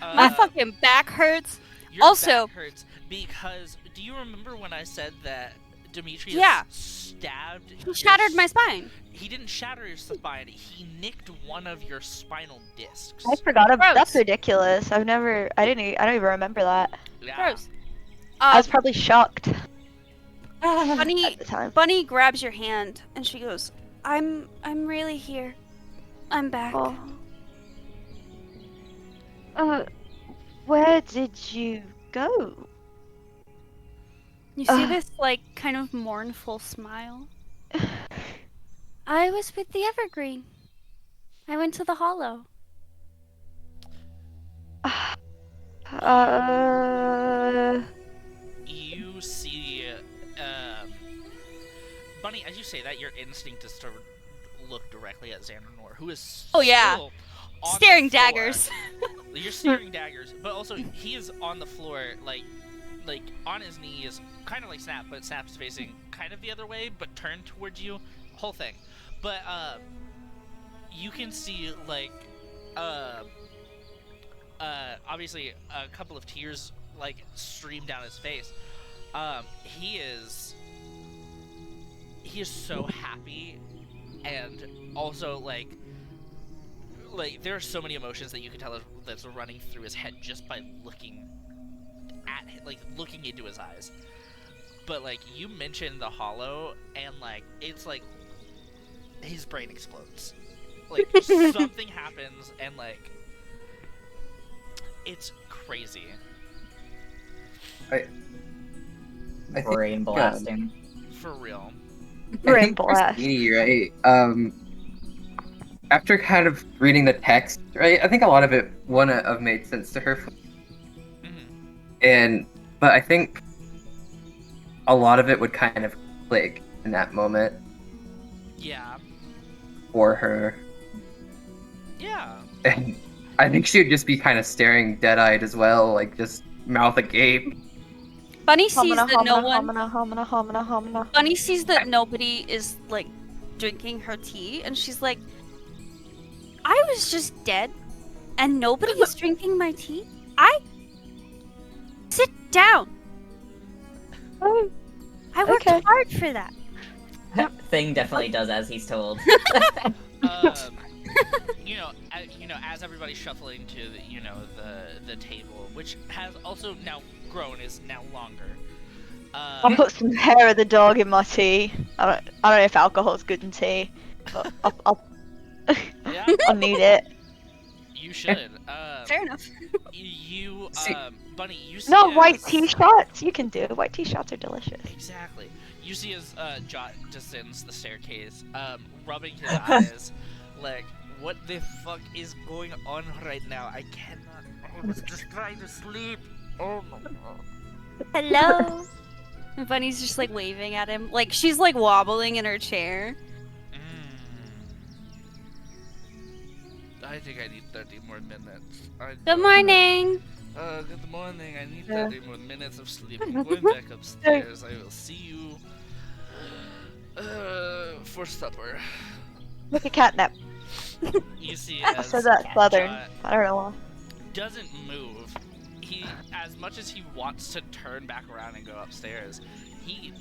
My fucking back hurts. Your also- back hurts because do you remember when I said that Demetrius Yeah. stabbed? He shattered my spine. He didn't shatter your spine. He nicked one of your spinal discs. I forgot about Gross. that's ridiculous. I don't even remember that. Yeah. Gross. I was probably shocked Bunny, at the time. Bunny grabs your hand and she goes, I'm really here. I'm back. Oh. Where did you go? You see this, like, kind of mournful smile? I was with the Evergreen. I went to the Hollow. You see, Bunny, as you say that, your instinct is to look directly at Xandranor, who is Oh, yeah. still on Staring the floor. daggers. You're staring daggers, but also he is on the floor, like on his knees, kind of like Snap, but Snap's facing kind of the other way, but turned towards you, whole thing. But you can see like obviously a couple of tears like stream down his face. He is so happy, and also like there are so many emotions that you can tell that's running through his head just by looking at looking into his eyes. But like you mentioned the Hollow, and like it's like his brain explodes. Like something happens, and like it's crazy. I think, Brain blasting. For real. I Brain think for blast. Speedy, right? After kind of reading the text, right? I think a lot of it wouldn't have made sense to her. But I think a lot of it would kind of click in that moment Yeah. for her. Yeah. And I think she would just be kind of staring dead-eyed as well, like just mouth agape. Bunny sees Homina, that no homina, one. homina, homina, homina. Bunny sees that nobody is like drinking her tea, and she's like, "I was just dead, and nobody is drinking my tea. Sit down. Oh, I worked Okay. hard for that." Thing definitely does as he's told. As everybody's shuffling to the table, which has also now grown, is now longer. I'll put some hair of the dog in my tea. I don't know if alcohol's good in tea, but Yeah, I'll need it. you should. Fair enough. You, See- Bunny, you see No, white as- tea shots. You can do. White tea shots are delicious. Exactly. You see as Jot descends the staircase, rubbing his eyes, like, what the fuck is going on right now? I cannot. I was just trying to sleep. Oh my god. Hello. And Bunny's just like waving at him, like she's like wobbling in her chair. I think I need 30 more minutes. Good morning. Good morning. I need Yeah. 30 more minutes of sleep. I'm going back upstairs. I will see you for supper. Like a catnap. You see I as said that southern. Jot, I don't know why. doesn't move. He, as much as he wants to turn back around and go upstairs, he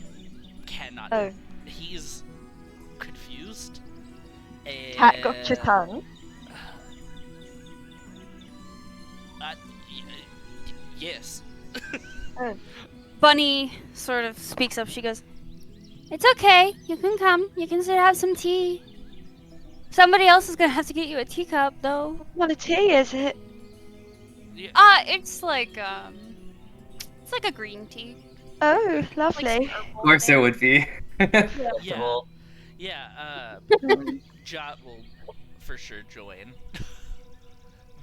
cannot. Oh. He's confused. And, Cat got your tongue. Yes. Bunny sort of speaks up. She goes, "It's okay. You can come. You can sit have some tea. Somebody else is gonna have to get you a teacup, though." What a tea is it? Yeah. It's like a green tea. Oh, Like lovely. some Of course it would be. Yeah. Yeah. Jot will for sure join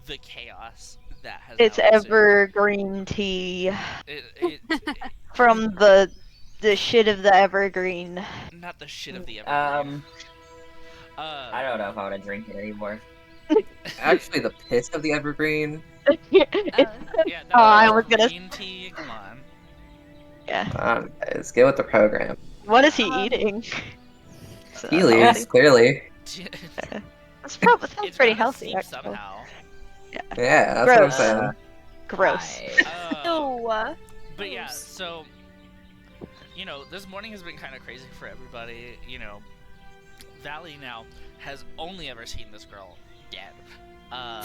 the chaos that has. It's now ensued. evergreen tea It from the shit of the evergreen. not the shit of the evergreen. I don't know if I want to drink it anymore. Actually, the piss of the evergreen. Yeah, Oh, I was was gonna- green tea. Come on. Yeah. Guys, get with the program. What is he eating? So Tea that's leaves, healthy. clearly. That's probably sounds It's pretty gotta healthy, seep actually. somehow. Yeah, that's what I'm Gross. saying. Gross. Ew. But yeah, so this morning has been kind of crazy for everybody. Valley now has only ever seen this girl dead.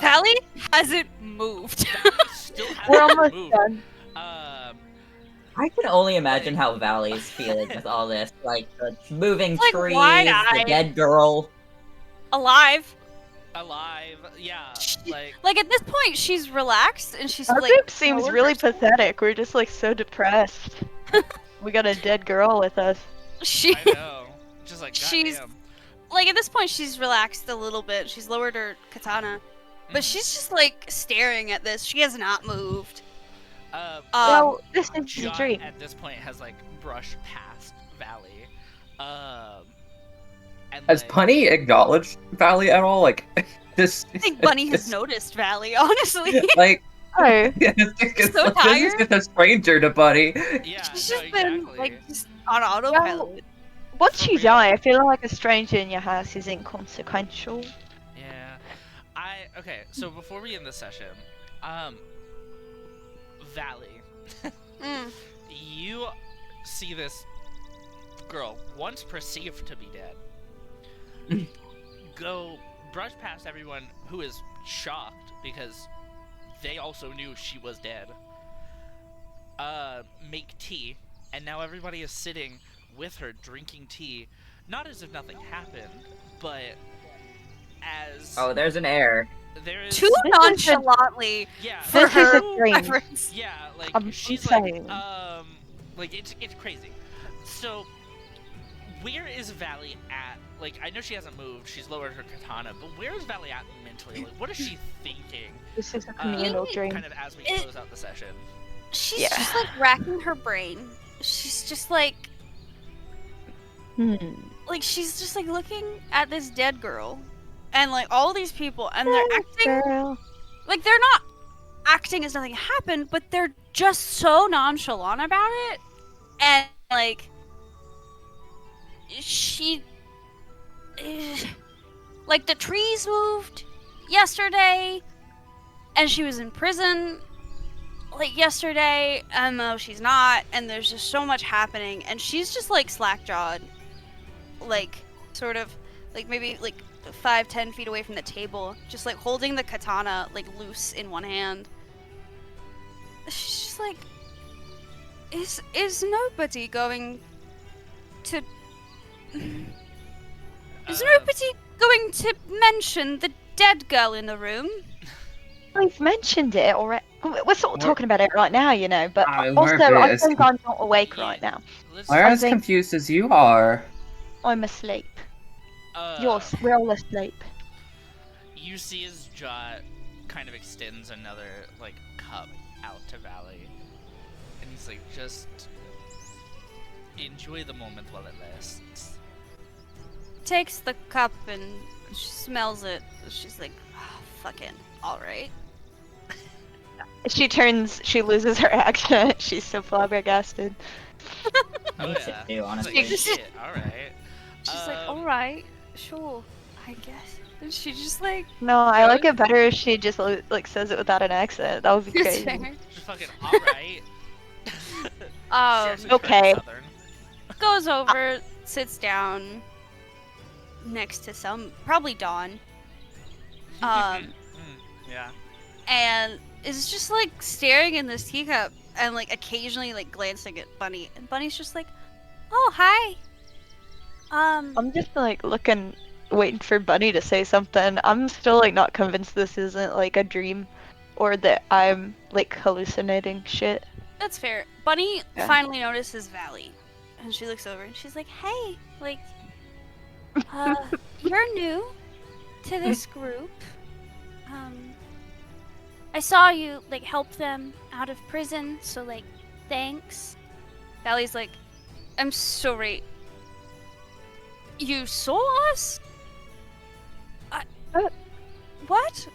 Tally hasn't moved. Valley still hasn't We're almost moved. done. I can only imagine how Valley's feeling with all this. Like, the moving Like, trees, the wide-eyed. dead girl. Alive. Alive, yeah, like Like at this point, she's relaxed and she's Our like. group seems lowered really herself. pathetic. We're just like so depressed. We got a dead girl with us. She. I know, just like She's- goddamn. Like at this point, she's relaxed a little bit. She's lowered her katana, but she's just like staring at this. She has not moved. Well, this is the John dream. at this point has like brushed past Valley. And Has like, Bunny acknowledged Valley at all? Like, just. I think Bunny has noticed Valley, honestly. Like, Oh, it's so this tired. is a stranger to Bunny. Yeah, She's no, just been exactly. like just on autopilot. once For you real. die, I feel like a stranger in your house is inconsequential. Yeah. Okay, so before we end the session, Valley, Mm. you see this girl, once perceived to be dead, go brush past everyone who is shocked because they also knew she was dead. Make tea, and now everybody is sitting with her drinking tea, not as if nothing happened, but as Oh, there's an error. there is Too nonchalantly yeah for This is a her dream. reference. yeah like I'm she's saying. like it's crazy. So where is Valley at? Like, I know she hasn't moved, she's lowered her katana, but where is Valley at mentally? Like, what is she thinking? This is a communal dream. Kind of as we It- close out the session. She's Yeah. just like racking her brain. She's just like she's just like looking at this dead girl, and like all these people, and they're acting Girl. like they're not acting as nothing happened, but they're just so nonchalant about it, and like she, like the trees moved yesterday, and she was in prison like yesterday, and though she's not, and there's just so much happening, and she's just like slack-jawed, like sort of like maybe like 5-10 feet away from the table, just like holding the katana like loose in one hand. She's just like, is nobody going to is nobody going to mention the dead girl in the room? We've mentioned it already. We're sort of talking about it right now, you know, but we're also a bit I as think I'm not awake right now. We're I as think- confused as you are. I'm asleep. We're all asleep. You see his jaw kind of extends another like cup out to Valley, and he's like, just enjoy the moment while it lasts. Takes the cup and she smells it. She's like, oh, fucking alright. She loses her accent. She's so flabbergasted. Oh Me yeah. too, He's honestly. like, shit, alright. She's like, alright, sure, I guess. And she just like, No, I like it better if she just like says it without an accent. That would be it's crazy. fair. Just fucking alright. Okay. Goes over, sits down next to probably Dawn. Yeah. And is just like staring in this teacup and like occasionally like glancing at Bunny. And Bunny's just like, oh, hi. I'm just like looking, waiting for Bunny to say something. I'm still like not convinced this isn't like a dream, or that I'm like hallucinating shit. That's fair. Bunny Yeah. finally notices Valley. And she looks over and she's like, hey, like, you're new to this group. I saw you, like, help them out of prison, so, like, thanks. Valley's like, I'm sorry. You saw us? What?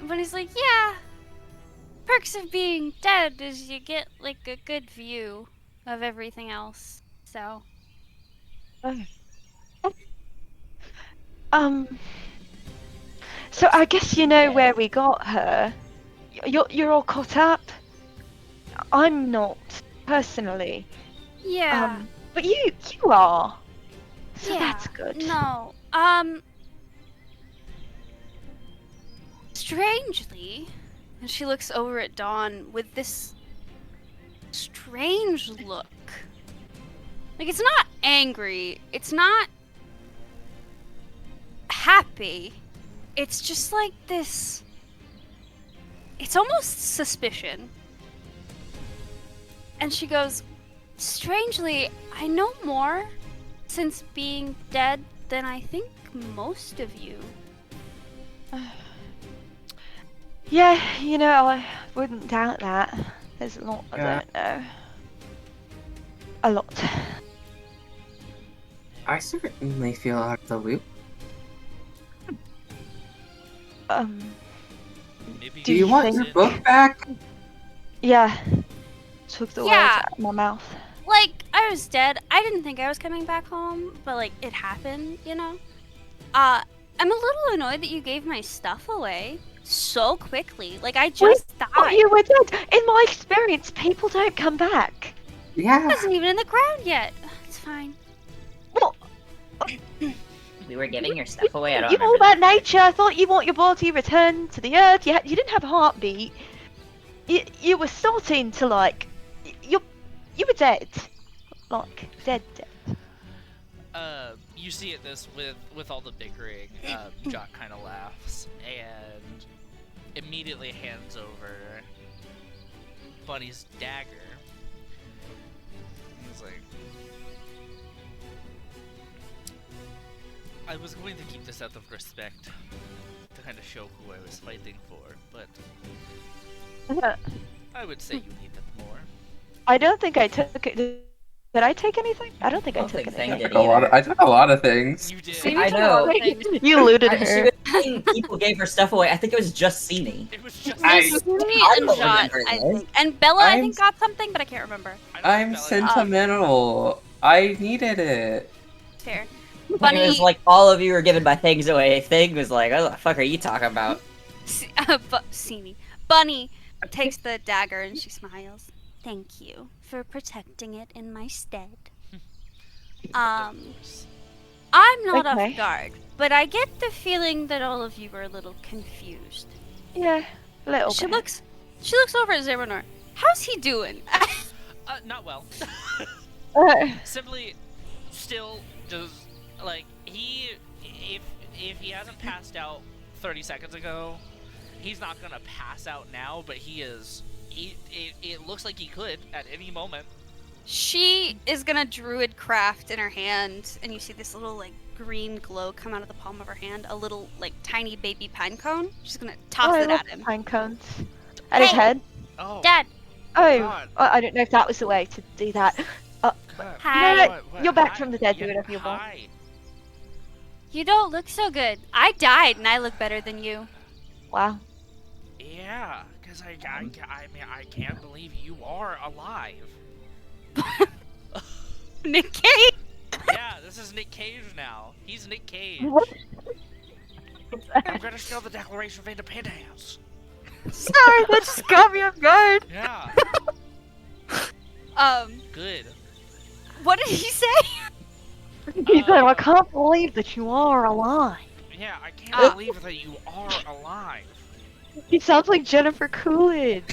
Bunny's like, yeah. Perks of being dead is you get, like, a good view of everything else, so. So I guess you know where we got her. You're all caught up. I'm not, personally. Yeah. But you are. So yeah. that's good. No. Strangely, and she looks over at Dawn with this strange look. Like, it's not angry. It's not happy. It's just like this. It's almost suspicion. And she goes, strangely, I know more since being dead than I think most of you. Yeah, you know, I wouldn't doubt that. There's a lot I don't know. A lot. I certainly feel out of the loop. Maybe Do you want your think- book back? Yeah. Took the words Yeah. out of my mouth. Like, I was dead. I didn't think I was coming back home, but, like, it happened, you know? I'm a little annoyed that you gave my stuff away so quickly. Like, I just died. Oh, you were dead. In my experience, people don't come back. It Yeah. wasn't even in the ground yet. It's fine. Well, We were giving your stuff away. I don't you're all remember. about nature. I thought you want your body returned to the earth. You didn't have a heartbeat. You were starting to like. You were dead. Like dead. You see at this with all the bickering, Jock kind of laughs and immediately hands over Bunny's dagger. He's like, I was going to keep this out of respect to kind of show who I was fighting for, but I would say you need it more. I don't think I took it. Did I take anything? I don't think I don't took think anything. Thing did I took a lot of things. You did. See, I took a know. lot of things. You looted She her. was saying people gave her stuff away. I think it was just Sini. It was just. I And don't Jot, remember I this. think. And Bella, I I'm- think, got something, but I can't remember. I don't I'm think Bella- sentimental. I needed it. Fair. It Bunny, was like all of you were given my things away. Thing was like, what the fuck are you talking about? Bunny takes the dagger and she smiles. Thank you for protecting it in my stead. I'm not Okay. off guard, but I get the feeling that all of you were a little confused. Yeah, a little She bit. looks over at Zeronor. How's he doing? Not well. Simply, still does like if he hasn't passed out 30 seconds ago, he's not gonna pass out now. But he is. It looks like he could at any moment. She is gonna druid craft in her hand, and you see this little like green glow come out of the palm of her hand. A little like tiny baby pine cone. She's gonna toss I it love at him. pine cones. At his Hey. head. Oh, Dad, Oh, God. I don't know if that was the way to do that. God. hi. What? You're back from the dead, do whatever you want. Hi. You don't look so good. I died, and I look better than you. Wow. Yeah, because I mean, I can't believe you are alive. Nick Cage. Yeah, this is Nick Cage now. He's Nick Cage. What? I'm gonna steal the Declaration of Independence. Sorry, that just got me off guard. Yeah, good. What did he say? He said, I can't believe that you are alive. Yeah, I can't believe that you are alive. He sounds like Jennifer Coolidge.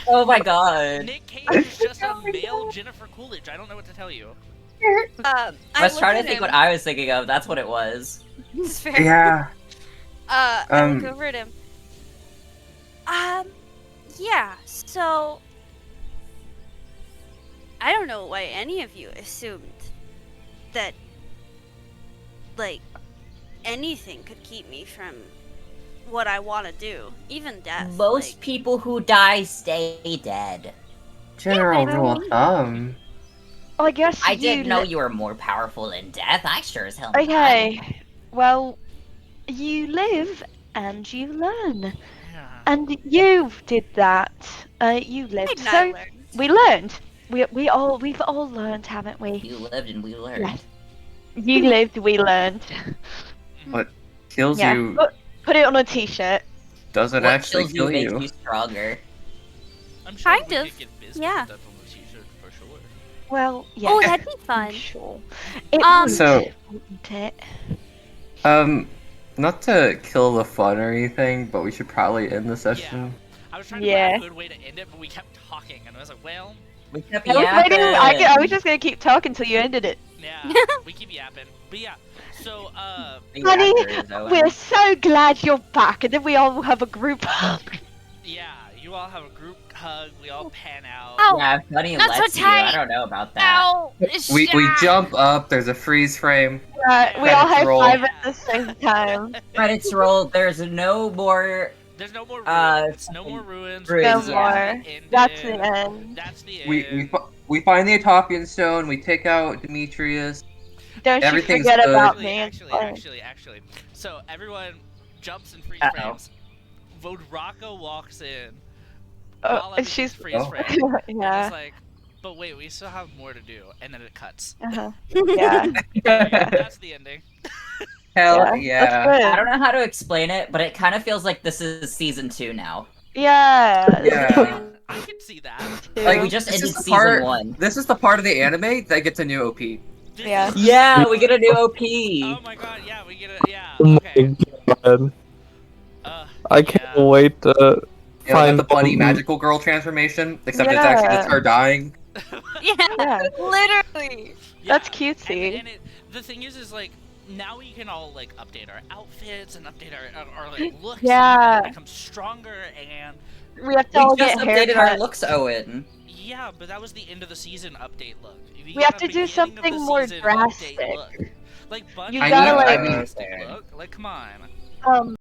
Oh my god. Nick Cage is just a male Jennifer Coolidge. I don't know what to tell you. I was trying to think what I was thinking of. That's what it was. It's fair. Yeah. I look over at him. Yeah, so... I don't know why any of you assumed that, like, anything could keep me from what I want to do, even death. Most like... people who die stay dead. General rule of thumb. I guess I didn't know you were more powerful in death. I sure as hell am. Okay, well, you live and you learn. Yeah. And you did that. You lived. Didn't I So learn? we learned. We've all learned, haven't we? You lived and we learned. Yes. You lived, we learned. What kills Yeah. you Put it on a t-shirt. doesn't What actually kills you kill makes you. you stronger. I'm sure Kind we of, could get business yeah. with that on the t-shirt for sure. Well, yeah. Oh, that'd be fun. Sure. It Um, would, So- wouldn't it? Not to kill the fun or anything, but we should probably end the session. I was trying to Yeah. find a good way to end it, but we kept talking, and I was like, well, We kept I was waiting. yapping. I was just gonna keep talking until you ended it. yeah, we keep yapping. But yeah, so, The Honey, yappers, Owen. we're so glad you're back, and then we all have a group hug. yeah, you all have a group hug, we all pan out. Ow! Yeah, if Bunny That's so lets you. tight. I don't know about that. Ow! We jump up. There's a freeze frame. We all Credits high roll. five at the same time. Credits roll. There's no more. There's no more Uh, ruins. No more ruins. ruins, No yeah. more. That's the end. That's the end. We find the Atopian stone. We take out Demetrius. Don't you Everything's forget good. about me. It's Actually. fine. So everyone jumps in freeze Uh-oh. frames. Vodraka walks in. Oh, while I'm in she's freeze Oh. frame. And yeah. it's like, but wait, we still have more to do. And then it cuts. Uh-huh. Yeah. That's the ending. Hell That's yeah. good. I don't know how to explain it, but it kind of feels like this is season 2 now. Yeah. Yeah. I can see that. Like we just This ended is the season part- 1. This is the part of the anime that gets a new OP. This Yeah. is- Yeah, we get a new OP. Oh my god, yeah, we get it. Yeah. Oh my Okay. god. I can't yeah. wait to Yeah, we got find the bunny the- magical girl transformation, except it's Yeah. actually just her dying. Yeah, Yeah. literally. That's Yeah, cutesy. And the thing is like, now we can all like update our outfits and update our like looks. Yeah. And become stronger and We have to all We just get updated our haircuts. looks, Owen. yeah, but that was the end of the season update look. We got have a to do beginning of something the more season update drastic. look. Like Bunny You I gotta, need- like- I mean- look. Like come on.